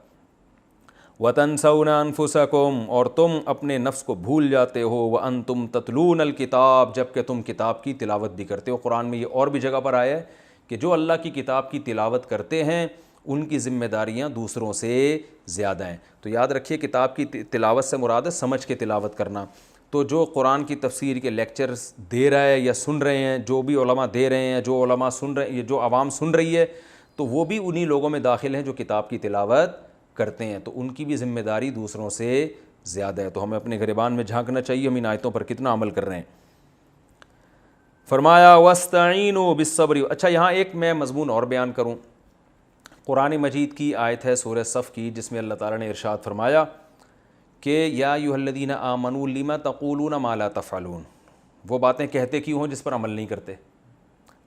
[SPEAKER 1] وَتَنْسَوْنَ أَنفُسَكُمْ، اور تم اپنے نفس کو بھول جاتے ہو، وَأَنْتُمْ تَتْلُونَ الْكِتَابَ، جب کہ تم کتاب کی تلاوت بھی کرتے ہو۔ قرآن میں یہ اور بھی جگہ پر آیا ہے کہ جو اللہ کی کتاب کی تلاوت کرتے ہیں ان کی ذمہ داریاں دوسروں سے زیادہ ہیں۔ تو یاد رکھیے کتاب کی تلاوت سے مراد ہے سمجھ کے تلاوت کرنا۔ تو جو قرآن کی تفسیر کے لیکچرز دے رہا ہے یا سن رہے ہیں، جو بھی علماء دے رہے ہیں، جو علماء سن رہے ہیں، جو عوام سن رہی ہے، تو وہ بھی انہی لوگوں میں داخل ہیں جو کتاب کی تلاوت کرتے ہیں، تو ان کی بھی ذمہ داری دوسروں سے زیادہ ہے۔ تو ہمیں اپنے گریبان میں جھانکنا چاہیے ہم ان آیتوں پر کتنا عمل کر رہے ہیں۔ فرمایا وَاسْتَعِینُوا بِالصَّبْرِ۔ اچھا یہاں ایک میں مضمون اور بیان کروں، قرآن مجید کی آیت ہے سورہ صف کی، جس میں اللہ تعالیٰ نے ارشاد فرمایا کہ یا ایھا الذین آمنوا لم تقولون ما لا تفعلون، وہ باتیں کہتے کیوں ہوں جس پر عمل نہیں کرتے۔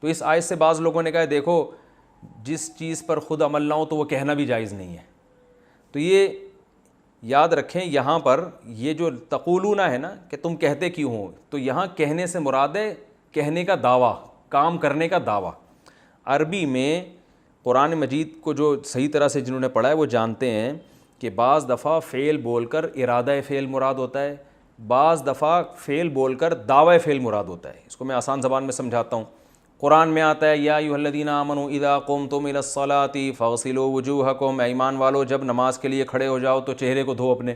[SPEAKER 1] تو اس آیت سے بعض لوگوں نے کہا دیکھو جس چیز پر خود عمل نہ ہو تو وہ کہنا بھی جائز نہیں ہے۔ تو یہ یاد رکھیں یہاں پر یہ جو تقولون ہے نا کہ تم کہتے کیوں ہو، تو یہاں کہنے سے مراد ہے کہنے کا دعویٰ، کام کرنے کا دعویٰ۔ عربی میں قرآن مجید کو جو صحیح طرح سے جنہوں نے پڑھا ہے وہ جانتے ہیں کہ بعض دفعہ فعل بول کر ارادہ فعل مراد ہوتا ہے، بعض دفعہ فعل بول کر دعوی فعل مراد ہوتا ہے۔ اس کو میں آسان زبان میں سمجھاتا ہوں۔ قرآن میں آتا ہے یا ایھا الذین آمنوا اذا قمتم الی الصلاۃ فاغسلوا وجوہکم، اے ایمان والو جب نماز کے لیے کھڑے ہو جاؤ تو چہرے کو دھو اپنے۔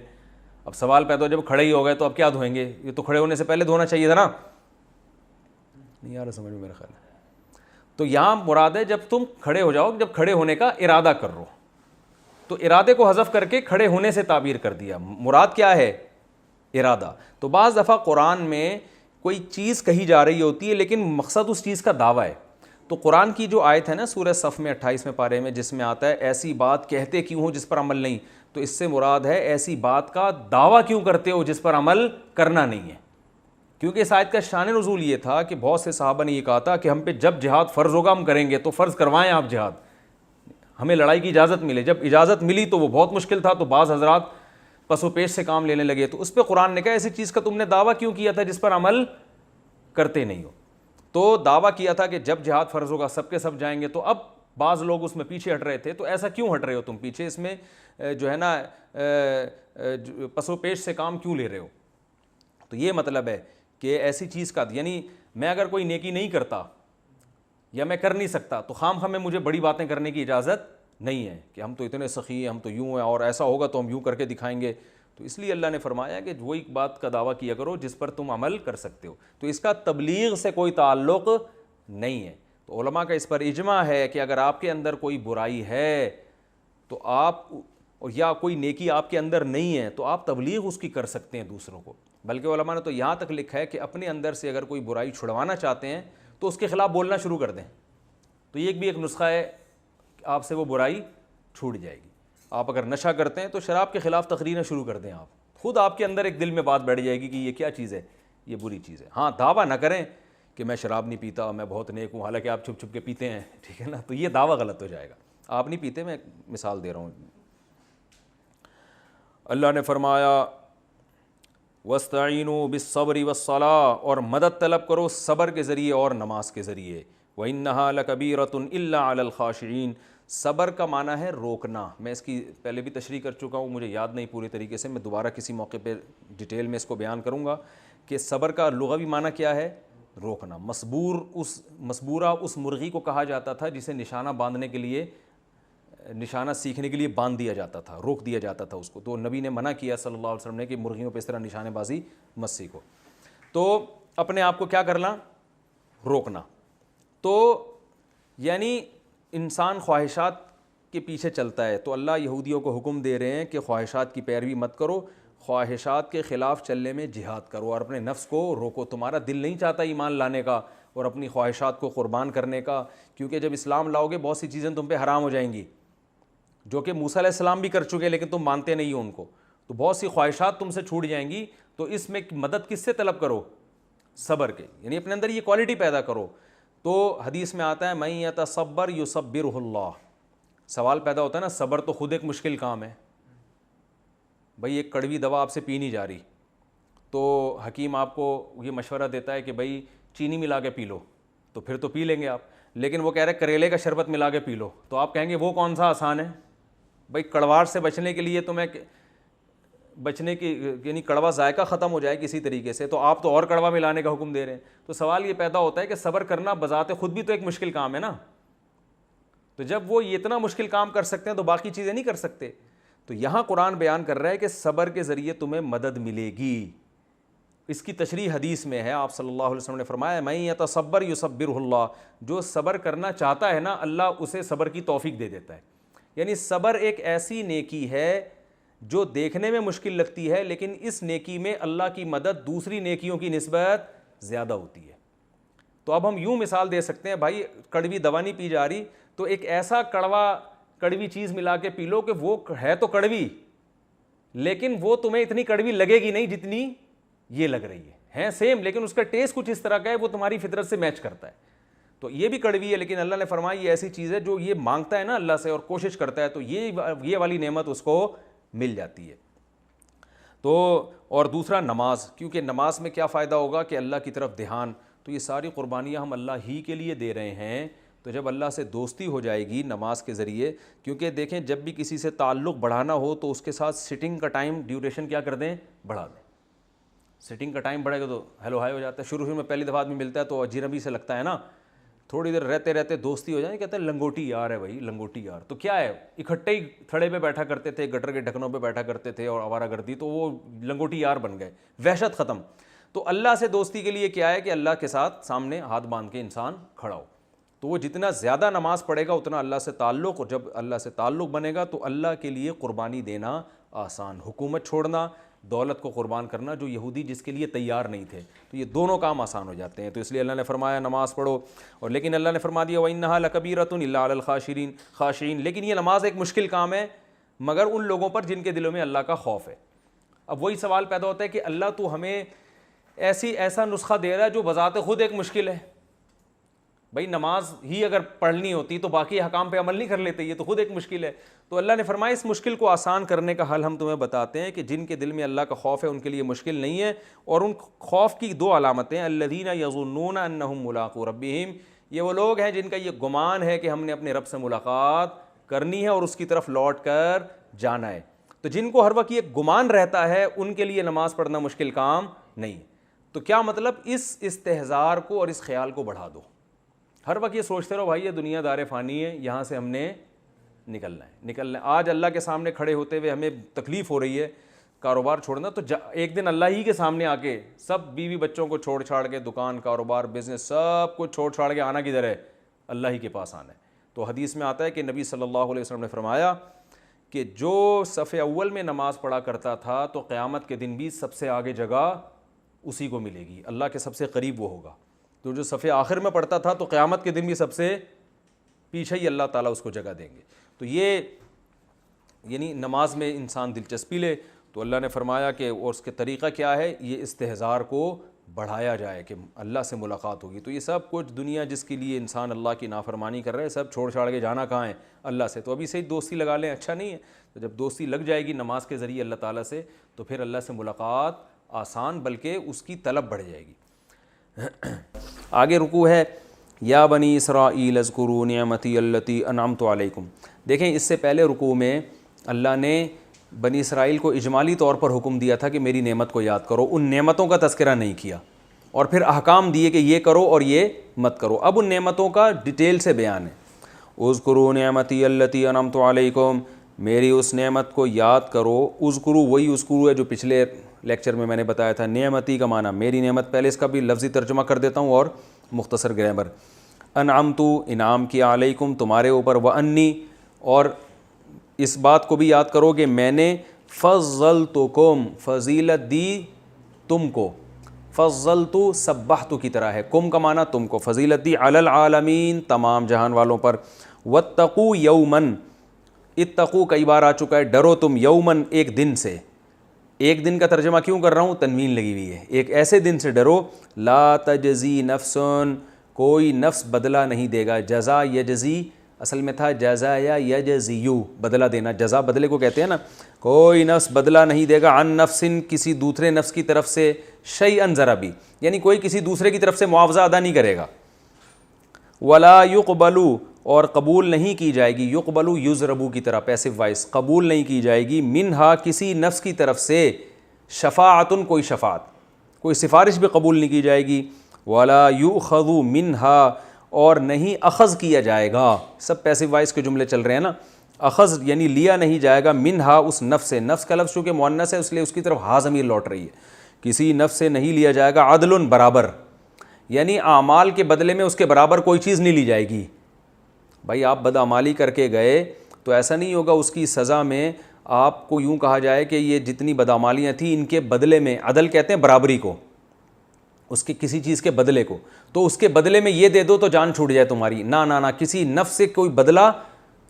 [SPEAKER 1] اب سوال پیدا ہو جب کھڑے ہی ہو گئے تو اب کیا دھوئیں گے، یہ تو کھڑے ہونے سے پہلے دھونا چاہیے تھا نا، نہیں آ رہا سمجھ میں میرا خیال ہے۔ تو یہاں مراد ہے جب تم کھڑے ہو جاؤ، جب کھڑے ہونے کا ارادہ کر رہو، تو ارادے کو حذف کر کے کھڑے ہونے سے تعبیر کر دیا، مراد کیا ہے، ارادہ۔ تو بعض دفعہ قرآن میں کوئی چیز کہی جا رہی ہوتی ہے لیکن مقصد اس چیز کا دعویٰ ہے۔ تو قرآن کی جو آیت ہے نا سورہ صف میں 28ویں پارے میں، جس میں آتا ہے ایسی بات کہتے کیوں ہو جس پر عمل نہیں، تو اس سے مراد ہے ایسی بات کا دعویٰ کیوں کرتے ہو جس پر عمل کرنا نہیں ہے۔ کیونکہ اس آیت کا شان نزول یہ تھا کہ بہت سے صحابہ نے یہ کہا تھا کہ ہم پہ جب جہاد فرض ہوگا ہم کریں گے، تو فرض کروائیں آپ جہاد، ہمیں لڑائی کی اجازت ملے۔ جب اجازت ملی تو وہ بہت مشکل تھا، تو بعض حضرات پس و پیش سے کام لینے لگے، تو اس پہ قرآن نے کہا ایسی چیز کا تم نے دعویٰ کیوں کیا تھا جس پر عمل کرتے نہیں ہو۔ تو دعویٰ کیا تھا کہ جب جہاد فرض ہوگا سب کے سب جائیں گے، تو اب بعض لوگ اس میں پیچھے ہٹ رہے تھے، تو ایسا کیوں ہٹ رہے ہو تم پیچھے، اس میں جو ہے نا پس و پیش سے کام کیوں لے رہے ہو۔ تو یہ مطلب ہے کہ ایسی چیز کا، یعنی میں اگر کوئی نیکی نہیں کرتا یا میں کر نہیں سکتا تو خام خواہ میں مجھے بڑی باتیں کرنے کی اجازت نہیں ہے کہ ہم تو اتنے سخی ہیں، ہم تو یوں ہیں، اور ایسا ہوگا تو ہم یوں کر کے دکھائیں گے۔ تو اس لیے اللہ نے فرمایا کہ وہی بات کا دعویٰ کیا کرو جس پر تم عمل کر سکتے ہو۔ تو اس کا تبلیغ سے کوئی تعلق نہیں ہے۔ تو علماء کا اس پر اجماع ہے کہ اگر آپ کے اندر کوئی برائی ہے تو آپ، یا کوئی نیکی آپ کے اندر نہیں ہے، تو آپ تبلیغ اس کی کر سکتے ہیں دوسروں کو۔ بلکہ علماء نے تو یہاں تک لکھا ہے کہ اپنے اندر سے اگر کوئی برائی چھڑوانا چاہتے ہیں تو اس کے خلاف بولنا شروع کر دیں، تو یہ بھی ایک نسخہ ہے، آپ سے وہ برائی چھوٹ جائے گی۔ آپ اگر نشہ کرتے ہیں تو شراب کے خلاف تقریریں شروع کر دیں، آپ خود آپ کے اندر ایک دل میں بات بیٹھ جائے گی کہ یہ کیا چیز ہے، یہ بری چیز ہے۔ ہاں دعویٰ نہ کریں کہ میں شراب نہیں پیتا، میں بہت نیک ہوں، حالانکہ آپ چھپ چھپ کے پیتے ہیں، ٹھیک ہے نا، تو یہ دعویٰ غلط ہو جائے گا۔ آپ نہیں پیتے، میں مثال دے رہا ہوں۔ اللہ نے فرمایا وَاسْتَعِینُوا بِالصَّبْرِ وَالصَّلَاةِ، اور مدد طلب کرو صبر کے ذریعے اور نماز کے ذریعے۔ وَإِنَّهَا لَكَبِیرَةٌ إِلَّا عَلَى الْخَاشِعِينَ، صبر کا معنی ہے روکنا. میں اس کی پہلے بھی تشریح کر چکا ہوں, مجھے یاد نہیں پوری طریقے سے, میں دوبارہ کسی موقع پہ ڈیٹیل میں اس کو بیان کروں گا کہ صبر کا لغوی معنی کیا ہے, روکنا. مسبورہ اس مرغی کو کہا جاتا تھا جسے نشانہ باندھنے کے لیے, نشانہ سیکھنے کے لیے باندھ دیا جاتا تھا, روک دیا جاتا تھا اس کو. تو نبی نے منع کیا صلی اللہ علیہ وسلم نے کہ مرغیوں پہ اس طرح نشانے بازی مت سیکھو. تو اپنے آپ کو کیا کرنا, روکنا. تو یعنی انسان خواہشات کے پیچھے چلتا ہے, تو اللہ یہودیوں کو حکم دے رہے ہیں کہ خواہشات کی پیروی مت کرو, خواہشات کے خلاف چلنے میں جہاد کرو اور اپنے نفس کو روکو. تمہارا دل نہیں چاہتا ایمان لانے کا اور اپنی خواہشات کو قربان کرنے کا, کیونکہ جب اسلام لاؤ گے بہت سی چیزیں تم پہ حرام ہو جائیں گی جو کہ موسیٰ علیہ السلام بھی کر چکے لیکن تم مانتے نہیں ہو ان کو. تو بہت سی خواہشات تم سے چھوٹ جائیں گی. تو اس میں مدد کس سے طلب کرو, صبر کے, یعنی اپنے اندر یہ کوالٹی پیدا کرو. تو حدیث میں آتا ہے من یتصبر یصبرہ اللہ. سوال پیدا ہوتا ہے نا, صبر تو خود ایک مشکل کام ہے. بھائی ایک کڑوی دوا آپ سے پی نہیں جا رہی, تو حکیم آپ کو یہ مشورہ دیتا ہے کہ بھائی چینی ملا کے پی لو, تو پھر تو پی لیں گے آپ. لیکن وہ کہہ رہے کریلے کا شربت ملا کے پی لو, تو آپ کہیں گے وہ کون سا آسان ہے. بھائی کڑواہٹ سے بچنے کے لیے تمہیں بچنے کی, یعنی کڑوا ذائقہ ختم ہو جائے کسی طریقے سے, تو آپ تو اور کڑوا ملانے کا حکم دے رہے ہیں. تو سوال یہ پیدا ہوتا ہے کہ صبر کرنا بذات خود بھی تو ایک مشکل کام ہے نا. تو جب وہ یہ اتنا مشکل کام کر سکتے ہیں تو باقی چیزیں نہیں کر سکتے. تو یہاں قرآن بیان کر رہا ہے کہ صبر کے ذریعے تمہیں مدد ملے گی. اس کی تشریح حدیث میں ہے, آپ صلی اللہ علیہ وسلم نے فرمایا من یتصبر یصبرہ اللہ. جو صبر کرنا چاہتا ہے نا, اللہ اسے صبر کی توفیق دے دیتا ہے. یعنی صبر ایک ایسی نیکی ہے جو دیکھنے میں مشکل لگتی ہے, لیکن اس نیکی میں اللہ کی مدد دوسری نیکیوں کی نسبت زیادہ ہوتی ہے. تو اب ہم یوں مثال دے سکتے ہیں, بھائی کڑوی دوا نہیں پی جا رہی تو ایک ایسا کڑوی چیز ملا کے پی لو کہ وہ ہے تو کڑوی, لیکن وہ تمہیں اتنی کڑوی لگے گی نہیں جتنی یہ لگ رہی ہے سیم, لیکن اس کا ٹیسٹ کچھ اس طرح کا ہے, وہ تمہاری فطرت سے میچ کرتا ہے. تو یہ بھی کڑوی ہے, لیکن اللہ نے فرمایا یہ ایسی چیز ہے جو یہ مانگتا ہے نا اللہ سے اور کوشش کرتا ہے, تو یہ والی نعمت اس کو مل جاتی ہے. تو اور دوسرا نماز, کیونکہ نماز میں کیا فائدہ ہوگا کہ اللہ کی طرف دھیان. تو یہ ساری قربانیاں ہم اللہ ہی کے لیے دے رہے ہیں. تو جب اللہ سے دوستی ہو جائے گی نماز کے ذریعے, کیونکہ دیکھیں جب بھی کسی سے تعلق بڑھانا ہو تو اس کے ساتھ سٹنگ کا ٹائم ڈیوریشن کیا کر دیں, بڑھا دیں. سٹنگ کا ٹائم بڑھے گا تو ہیلو ہائی ہو جاتا ہے. شروع میں پہلی دفعہ آدمی ملتا ہے تو اجنبی سے لگتا ہے نا, تھوڑی دیر رہتے رہتے دوستی ہو جائے, کہتے ہیں لنگوٹی یار ہے بھائی, لنگوٹی یار. تو کیا ہے, اکٹھے ہی تھڑے پہ بیٹھا کرتے تھے, گٹر کے ڈھکنوں پہ بیٹھا کرتے تھے اور آوارہ گردی, تو وہ لنگوٹی یار بن گئے, وحشت ختم. تو اللہ سے دوستی کے لیے کیا ہے کہ اللہ کے ساتھ سامنے ہاتھ باندھ کے انسان کھڑا ہو. تو وہ جتنا زیادہ نماز پڑھے گا اتنا اللہ سے تعلق, اور جب اللہ سے تعلق بنے گا تو اللہ کے لیے قربانی دینا آسان, حکومت چھوڑنا, دولت کو قربان کرنا, جو یہودی جس کے لیے تیار نہیں تھے, تو یہ دونوں کام آسان ہو جاتے ہیں. تو اس لیے اللہ نے فرمایا نماز پڑھو, اور لیکن اللہ نے فرما دیا وَإِنَّهَا لَكَبِيرَةٌ إِلَّا عَلَى الْخَاشِعِينَ. لیکن یہ نماز ایک مشکل کام ہے مگر ان لوگوں پر جن کے دلوں میں اللہ کا خوف ہے. اب وہی سوال پیدا ہوتا ہے کہ اللہ تو ہمیں ایسا نسخہ دے رہا ہے جو بذات خود ایک مشکل ہے. بھائی نماز ہی اگر پڑھنی ہوتی تو باقی حکام پہ عمل نہیں کر لیتے, یہ تو خود ایک مشکل ہے. تو اللہ نے فرمایا اس مشکل کو آسان کرنے کا حل ہم تمہیں بتاتے ہیں کہ جن کے دل میں اللہ کا خوف ہے ان کے لیے مشکل نہیں ہے. اور ان خوف کی دو علامتیں, الذین یظنون انہم ملاقو ربہم, یہ وہ لوگ ہیں جن کا یہ گمان ہے کہ ہم نے اپنے رب سے ملاقات کرنی ہے اور اس کی طرف لوٹ کر جانا ہے. تو جن کو ہر وقت یہ گمان رہتا ہے ان کے لیے نماز پڑھنا مشکل کام نہیں. تو کیا مطلب, اس استحضار کو اور اس خیال کو بڑھا دو. ہر وقت یہ سوچتے رہو بھائی یہ دنیا دار فانی ہے, یہاں سے ہم نے نکلنا ہے. آج اللہ کے سامنے کھڑے ہوتے ہوئے ہمیں تکلیف ہو رہی ہے کاروبار چھوڑنا, تو ایک دن اللہ ہی کے سامنے آ کے سب بیوی بچوں کو چھوڑ چھاڑ کے, دکان کاروبار بزنس سب کو چھوڑ چھاڑ کے آنا کدھر ہے, اللہ ہی کے پاس آنا ہے. تو حدیث میں آتا ہے کہ نبی صلی اللہ علیہ وسلم نے فرمایا کہ جو صف اول میں نماز پڑھا کرتا تھا تو قیامت کے دن بھی سب سے آگے جگہ اسی کو ملے گی, اللہ کے سب سے قریب وہ ہوگا. تو جو صف آخر میں پڑھتا تھا تو قیامت کے دن بھی سب سے پیچھے ہی اللہ تعالیٰ اس کو جگہ دیں گے. تو یہ یعنی نماز میں انسان دلچسپی لے. تو اللہ نے فرمایا کہ اور اس کے طریقہ کیا ہے, یہ استحضار کو بڑھایا جائے کہ اللہ سے ملاقات ہوگی. تو یہ سب کچھ دنیا جس کے لیے انسان اللہ کی نافرمانی کر رہے ہیں, سب چھوڑ چھاڑ کے جانا کہاں ہے, اللہ سے. تو ابھی سے ہی دوستی لگا لیں, اچھا نہیں ہے. تو جب دوستی لگ جائے گی نماز کے ذریعے اللہ تعالیٰ سے, تو پھر اللہ سے ملاقات آسان بلکہ اس کی طلب بڑھ جائے گی. آگے رکوع ہے یا بنی اسرائیل اذکروا نعمتی التی انعمت علیکم. دیکھیں اس سے پہلے رکوع میں اللہ نے بنی اسرائیل کو اجمالی طور پر حکم دیا تھا کہ میری نعمت کو یاد کرو، ان نعمتوں کا تذکرہ نہیں کیا، اور پھر احکام دیے کہ یہ کرو اور یہ مت کرو. اب ان نعمتوں کا ڈیٹیل سے بیان ہے. اذکروا نعمتی التی انعمت علیکم، میری اس نعمت کو یاد کرو. اذکروا وہی اذکروا ہے جو پچھلے لیکچر میں نے بتایا تھا. نعمتی کا معنی میری نعمت، پہلے اس کا بھی لفظی ترجمہ کر دیتا ہوں اور مختصر گرامر. انعمت انعام کیا، علیکم تمہارے اوپر، وانی اور اس بات کو بھی یاد کرو کہ میں نے فضلتکم فضیلت دی تم کو. فضلت سبحت کی طرح ہے، کم کا معنی تم کو، فضیلت دی علی العالمین تمام جہان والوں پر. واتقوا یومن، اتقوا کئی بار آ چکا ہے، ڈرو تم، یومن ایک دن سے. ایک دن کا ترجمہ کیوں کر رہا ہوں؟ تنوین لگی ہوئی ہے. ایک ایسے دن سے ڈرو، لا تجزی نفسن، کوئی نفس بدلہ نہیں دے گا. جزا یجزی اصل میں تھا جزا یا یجزیو، بدلہ دینا، جزا بدلے کو کہتے ہیں نا. کوئی نفس بدلہ نہیں دے گا، عن نفس کسی دوسرے نفس کی طرف سے، شیئن ذرا بھی، یعنی کوئی کسی دوسرے کی طرف سے معاوضہ ادا نہیں کرے گا. ولا یقبلوا اور قبول نہیں کی جائے گی، یقبلوا یضربوا کی طرح پیسو وائس، قبول نہیں کی جائے گی، منہا کسی نفس کی طرف سے، شفاعتن کوئی شفاعت، کوئی سفارش بھی قبول نہیں کی جائے گی. ولا یؤخذ منہا اور نہیں اخذ کیا جائے گا. سب پیسو وائس کے جملے چل رہے ہیں نا. اخذ یعنی لیا نہیں جائے گا، منہا اس نفس سے، نفس کا لفظ چونکہ مؤنث ہے اس لیے اس کی طرف ہا ضمیر لوٹ رہی ہے. کسی نفس سے نہیں لیا جائے گا، عدل برابر، یعنی اعمال کے بدلے میں اس کے برابر کوئی چیز نہیں لی جائے گی. بھائی آپ بدعمالی کر کے گئے تو ایسا نہیں ہوگا اس کی سزا میں آپ کو یوں کہا جائے کہ یہ جتنی بدعمالیاں تھیں ان کے بدلے میں، عدل کہتے ہیں برابری کو، اس کے کسی چیز کے بدلے کو، تو اس کے بدلے میں یہ دے دو تو جان چھوٹ جائے تمہاری. نہ کسی نفس سے کوئی بدلہ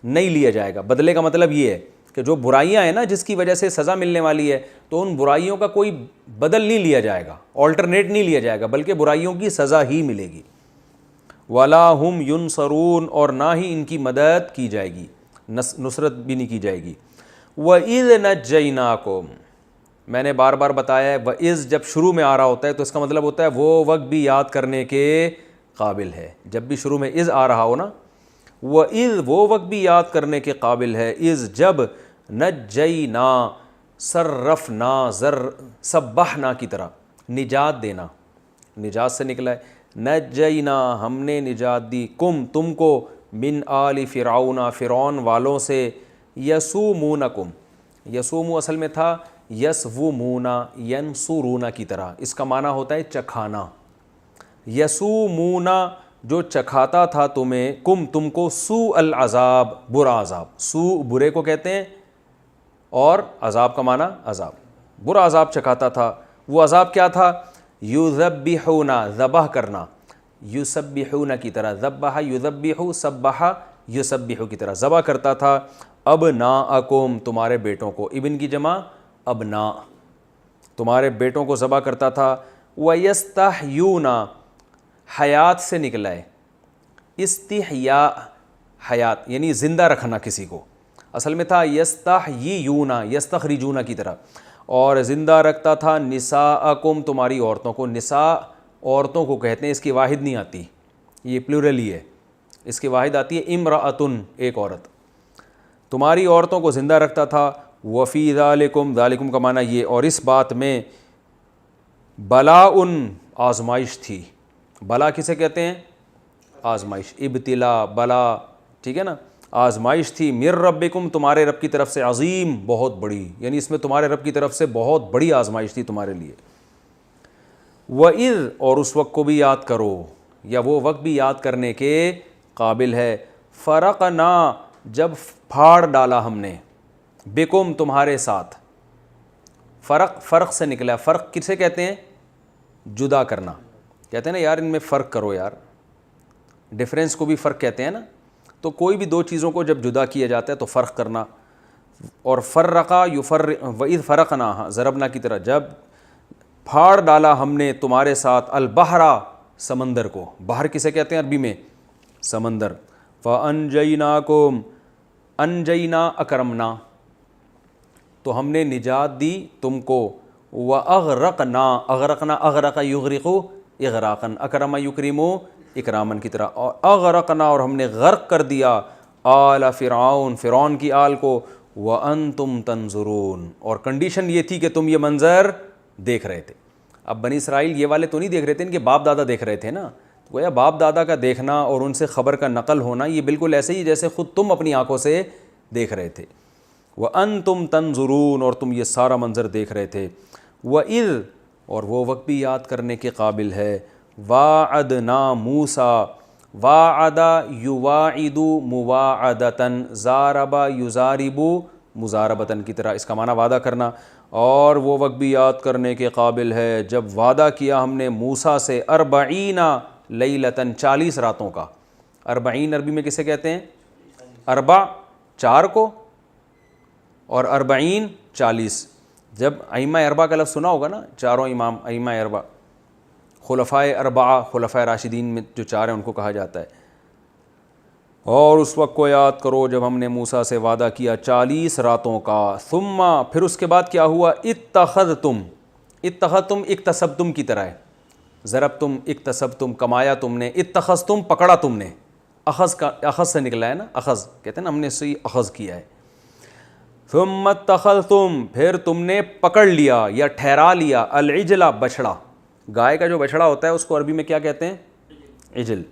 [SPEAKER 1] نہیں لیا جائے گا. بدلے کا مطلب یہ ہے کہ جو برائیاں ہیں نا جس کی وجہ سے سزا ملنے والی ہے، تو ان برائیوں کا کوئی بدل نہیں لیا جائے گا، آلٹرنیٹ نہیں لیا جائے گا، بلکہ برائیوں کی سزا ہی ملے گی. ولا ہم ینصرون اور نہ ہی ان کی مدد کی جائے گی، نصرت بھی نہیں کی جائے گی. وَإِذْ نَجَّيْنَاكُمْ، میں نے بار بار بتایا ہے وَإِذْ جب شروع میں آ رہا ہوتا ہے تو اس کا مطلب ہوتا ہے وہ وقت بھی یاد کرنے کے قابل ہے. جب بھی شروع میں اذ آ رہا ہو نا، وَإِذْ وہ وقت بھی یاد کرنے کے قابل ہے، اذ جب، نجینا صرفنا، سبحنا کی طرح، نجات دینا، نجات سے نکلا ہے. نجینا ہم نے نجات دی، کم تم کو، من آل فرعون فرعون والوں سے، یسومونکم، یسومو اصل میں تھا یسومونا ینصرونا کی طرح، اس کا معنی ہوتا ہے چکھانا. یسومونا جو چکھاتا تھا تمہیں، کم تم کو، سوء العذاب برا عذاب، سوء برے کو کہتے ہیں اور عذاب کا معنی عذاب، برا عذاب چکھاتا تھا. وہ عذاب کیا تھا؟ یذبحون ذبح کرنا، یسبحون کی طرح، ذبح یذبح، سبح یسبح کی طرح ذبح کرتا تھا. ابناءکم تمہارے بیٹوں کو، ابن کی جمع ابناء، تمہارے بیٹوں کو ذبح کرتا تھا. ویستحیون حیات سے نکلا ہے، استحیاء حیات یعنی زندہ رکھنا کسی کو، اصل میں تھا یستحیون یستخرجون کی طرح، اور زندہ رکھتا تھا. نساءکم تمہاری عورتوں کو، نساء عورتوں کو کہتے ہیں، اس کی واحد نہیں آتی، یہ پلورل ہی ہے، اس کی واحد آتی ہے امرأتن ایک عورت. تمہاری عورتوں کو زندہ رکھتا تھا. وفی ذالکم، ذالکم کا معنی یہ، اور اس بات میں بلاء آزمائش تھی. بلا کسے کہتے ہیں؟ آزمائش، ابتلا، بلا، ٹھیک ہے نا، آزمائش تھی. من ربکم تمہارے رب کی طرف سے، عظیم بہت بڑی، یعنی اس میں تمہارے رب کی طرف سے بہت بڑی آزمائش تھی تمہارے لیے. وَإِذْ اور اس وقت کو بھی یاد کرو، یا وہ وقت بھی یاد کرنے کے قابل ہے. فرقنا جب پھاڑ ڈالا ہم نے، بکم تمہارے ساتھ، فرق سے نکلا. فرق کسے کہتے ہیں؟ جدا کرنا، کہتے ہیں نا یار ان میں فرق کرو یار، ڈفرینس کو بھی فرق کہتے ہیں نا. تو کوئی بھی دو چیزوں کو جب جدا کیا جاتا ہے تو فرق کرنا. اور فرقا یفرق، وَإِذْ فَرَقْنَا ضربنا کی طرح، جب پھاڑ ڈالا ہم نے تمہارے ساتھ، البحرا سمندر کو، بحر کسے کہتے ہیں عربی میں؟ سمندر. فَأَنْجَيْنَاكُمْ، انجینا اکرمنا تو ہم نے نجات دی تم کو. وَأَغْرَقْنَا، اغرقنا، اغرق یغرق اغراقا، اکرم یکرم اکرامن کی طرح. اور اغرقنا اور ہم نے غرق کر دیا آل فرعون فرعون کی آل کو وانتم تنظرون اور کنڈیشن یہ تھی کہ تم یہ منظر دیکھ رہے تھے. اب بنی اسرائیل یہ والے تو نہیں دیکھ رہے تھے، ان کے باپ دادا دیکھ رہے تھے نا. گویا باپ دادا کا دیکھنا اور ان سے خبر کا نقل ہونا یہ بالکل ایسے ہی جیسے خود تم اپنی آنکھوں سے دیکھ رہے تھے. وَأَنْتُمْ تَنْظُرُونَ اور تم یہ سارا منظر دیکھ رہے تھے. وَإِذْ اور وہ وقت بھی یاد کرنے کے قابل ہے. وَاعَدْنَا مُوسَىٰ وَاعَدَ يُوَاعِدُ مُوَاعَدَةً ضَارَبَ يُضَارِبُ مُضَارَبَةً کی طرح، اس کا معنی وعدہ کرنا. اور وہ وقت بھی یاد کرنے کے قابل ہے جب وعدہ کیا ہم نے موسیٰ سے 40 لیلتاً 40 راتوں کا. 40 عربی میں کسے کہتے ہیں؟ اربع 4 کو، اور 40 40. جب ائمہ اربعہ کا لفظ سنا ہوگا نا، چاروں امام ائمہ اربعہ، خلفائے اربعہ، خلفائے راشدین میں جو 4 ہیں ان کو کہا جاتا ہے. اور اس وقت کو یاد کرو جب ہم نے موسیٰ سے وعدہ کیا 40 راتوں کا. ثم پھر اس کے بعد کیا ہوا؟ اتخذتم اکتسبتم کی طرح ہے. ضربتم اکتسبتم کمایا تم نے، اتخذتم پکڑا تم نے. اخذ سے نکلا ہے نا، اخذ کہتے ہیں نا، ہم نے اسے اخذ کیا ہے. ثم اتخذتم پھر تم نے پکڑ لیا یا ٹھہرا لیا العجل بچھڑا. گائے کا جو بچھڑا ہوتا ہے اس کو عربی میں کیا کہتے ہیں؟ عجل،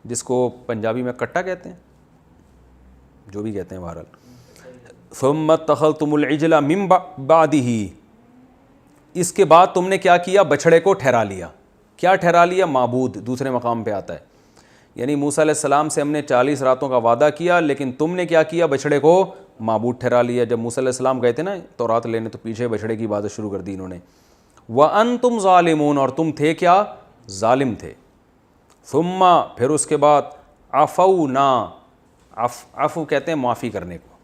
[SPEAKER 1] جس کو پنجابی میں کٹا کہتے ہیں، جو بھی کہتے ہیں بہرحال. ثم اتخذتم العجل من بعدہ اس کے بعد تم نے کیا کیا؟ بچھڑے کو ٹھہرا لیا. کیا ٹھہرا لیا؟ معبود. دوسرے مقام پہ آتا ہے، یعنی موسیٰ علیہ السلام سے ہم نے 40 راتوں کا وعدہ کیا لیکن تم نے کیا کیا؟ بچھڑے کو معبود ٹھہرا لیا. جب موسیٰ علیہ السلام گئے تھے نا تورات لینے تو پیچھے بچھڑے کی عبادت شروع کر دی انہوں نے. وَأَنْتُمْ ظَالِمُونَ اور تم تھے کیا؟ ظالم تھے. ثم پھر اس کے بعد عفونا، عفو کہتے ہیں معافی کرنے کو،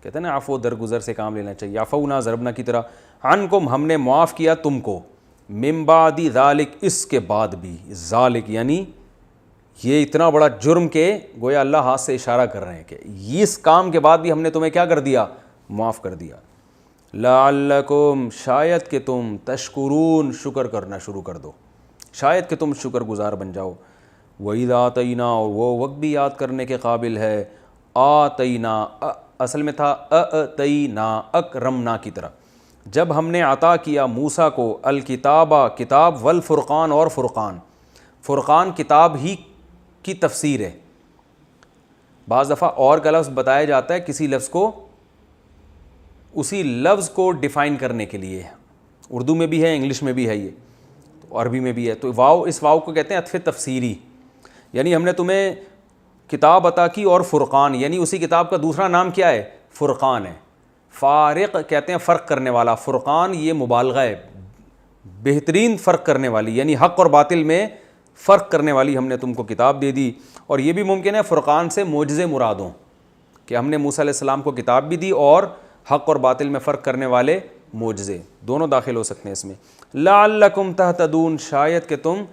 [SPEAKER 1] کہتے ہیں نا عفو درگزر سے کام لینا چاہیے. عفونا ضربنا کی طرح. عنکم ہم نے معاف کیا تم کو. من بعد ذالک اس کے بعد بھی. ذالک یعنی یہ اتنا بڑا جرم کہ گویا اللہ ہاتھ سے اشارہ کر رہے ہیں کہ اس کام کے بعد بھی ہم نے تمہیں کیا کر دیا؟ معاف کر دیا. لعلکم شاید کہ تم تشکرون شکر کرنا شروع کر دو، شاید کہ تم شکر گزار بن جاؤ. وَإِذْ آتَيْنَا اور وہ وقت بھی یاد کرنے کے قابل ہے. آتینا اصل میں تھا اتینا اکرمنا کی طرح. جب ہم نے عطا کیا موسیٰ کو الکتابہ کتاب والفرقان اور فرقان. فرقان کتاب ہی کی تفسیر ہے. بعض دفعہ اور کا لفظ بتایا جاتا ہے کسی لفظ کو اسی لفظ کو ڈیفائن کرنے کے لیے. اردو میں بھی ہے، انگلش میں بھی ہے، یہ تو عربی میں بھی ہے. تو واو، اس واو کو کہتے ہیں عطف تفسیری، یعنی ہم نے تمہیں کتاب عطا کی اور فرقان، یعنی اسی کتاب کا دوسرا نام کیا ہے؟ فرقان ہے. فارق کہتے ہیں فرق کرنے والا، فرقان یہ مبالغہ ہے، بہترین فرق کرنے والی، یعنی حق اور باطل میں فرق کرنے والی ہم نے تم کو کتاب دے دی. اور یہ بھی ممکن ہے فرقان سے معجزے مراد ہوں کہ ہم نے موسیٰ علیہ السلام کو کتاب بھی دی اور حق اور باطل میں فرق کرنے والے معجزے، دونوں داخل ہو سکتے ہیں اس میں. لعلکم تہتدون شاید کہ تم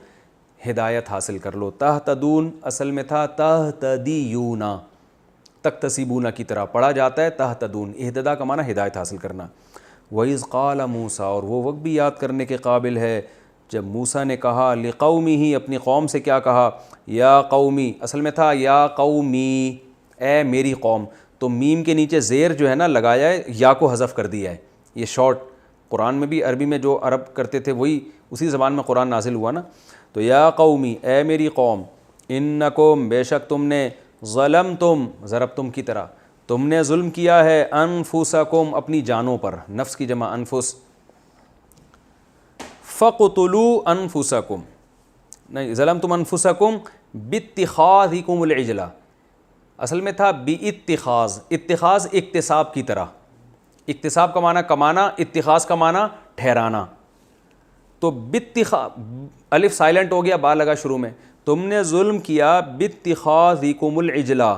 [SPEAKER 1] ہدایت حاصل کر لو. تہتدون اصل میں تھا تہتدیون، تکتسبون کی طرح پڑھا جاتا ہے تہتدون. اہتدا کا معنی ہدایت حاصل کرنا. وَإِذْ قَالَ مُوسَىٰ اور وہ وقت بھی یاد کرنے کے قابل ہے جب موسیٰ نے کہا لِقَوْمِهِ اپنی قوم سے. کیا کہا؟ یا قومی اصل میں تھا یا قومی اے میری قوم. تو میم کے نیچے زیر جو ہے نا لگایا ہے، یا کو حذف کر دیا ہے. یہ شارٹ قرآن میں بھی عربی میں جو عرب کرتے تھے وہی اسی زبان میں قرآن نازل ہوا نا. تو یا قومی اے میری قوم، انکم بے شک تم نے، ظلمتم ضربتم کی طرح تم نے ظلم کیا ہے، انفسکم اپنی جانوں پر، نفس کی جمع انفس. فقتلوا انفسکم نہیں، ظلمتم انفسکم باتخاذکم العجلہ اصل میں تھا باتخاذ. اتخاذ اکتساب کی طرح، اکتساب کا معنی کمانا، اتخاذ کا معنی ٹھہرانا. تو الف سائلنٹ ہو گیا، با لگا شروع میں. تم نے ظلم کیا باتخاذکم العجلہ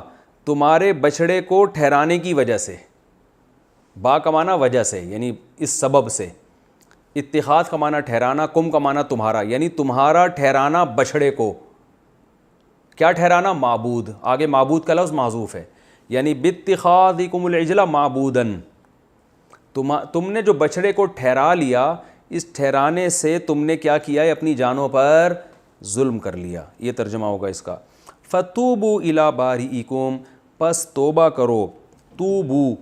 [SPEAKER 1] تمہارے بچڑے کو ٹھہرانے کی وجہ سے. با کا معنی وجہ سے یعنی اس سبب سے، اتخاذ کا معنی ٹھہرانا، کم کا معنی تمہارا یعنی تمہارا ٹھہرانا بچڑے کو. کیا ٹھہرانا؟ معبود. آگے معبود کا لفظ محذوف ہے، یعنی باتخاذکم العجلہ معبودن. تم نے جو بچڑے کو ٹھہرا لیا، اس ٹھہرانے سے تم نے کیا کیا ہے؟ اپنی جانوں پر ظلم کر لیا، یہ ترجمہ ہوگا اس کا۔ فتوبوا الی بارئکم، پس توبہ کرو، توبو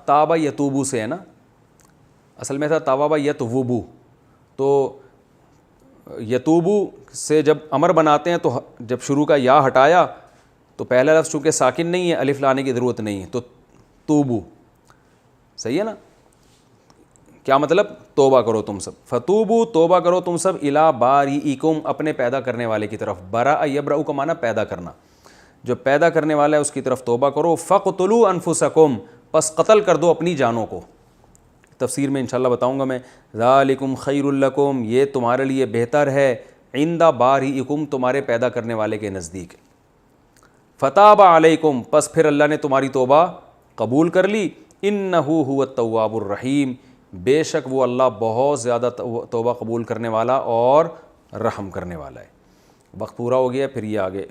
[SPEAKER 1] تابہ یتوبو سے ہے نا، اصل میں تھا تابہ یتوبو، تو یتوبو سے جب امر بناتے ہیں تو جب شروع کا یا ہٹایا تو پہلا لفظ چونکہ ساکن نہیں ہے، الف لانے کی ضرورت نہیں ہے، تو توبو، صحیح ہے نا؟ کیا مطلب؟ توبہ کرو تم سب، فتوبو توبہ کرو تم سب، الی بارئکم اپنے پیدا کرنے والے کی طرف، برأ یبرأ کا معنی پیدا کرنا، جو پیدا کرنے والا ہے اس کی طرف توبہ کرو، فقتلوا انفسکم پس قتل کر دو اپنی جانوں کو، تفسیر میں انشاءاللہ بتاؤں گا میں، ذالکم خیر لکم یہ تمہارے لیے بہتر ہے، عند بارئکم تمہارے پیدا کرنے والے کے نزدیک، فتاب علیکم پس پھر اللہ نے تمہاری توبہ قبول کر لی، انہ هو التواب الرحیم بے شک وہ اللہ بہت زیادہ توبہ قبول کرنے والا اور رحم کرنے والا ہے۔ وقت پورا ہو گیا، پھر یہ آگے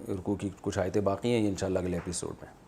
[SPEAKER 1] رکوع کی کچھ آیتیں باقی ہیں، یہ انشاءاللہ اگلے ایپیسوڈ میں۔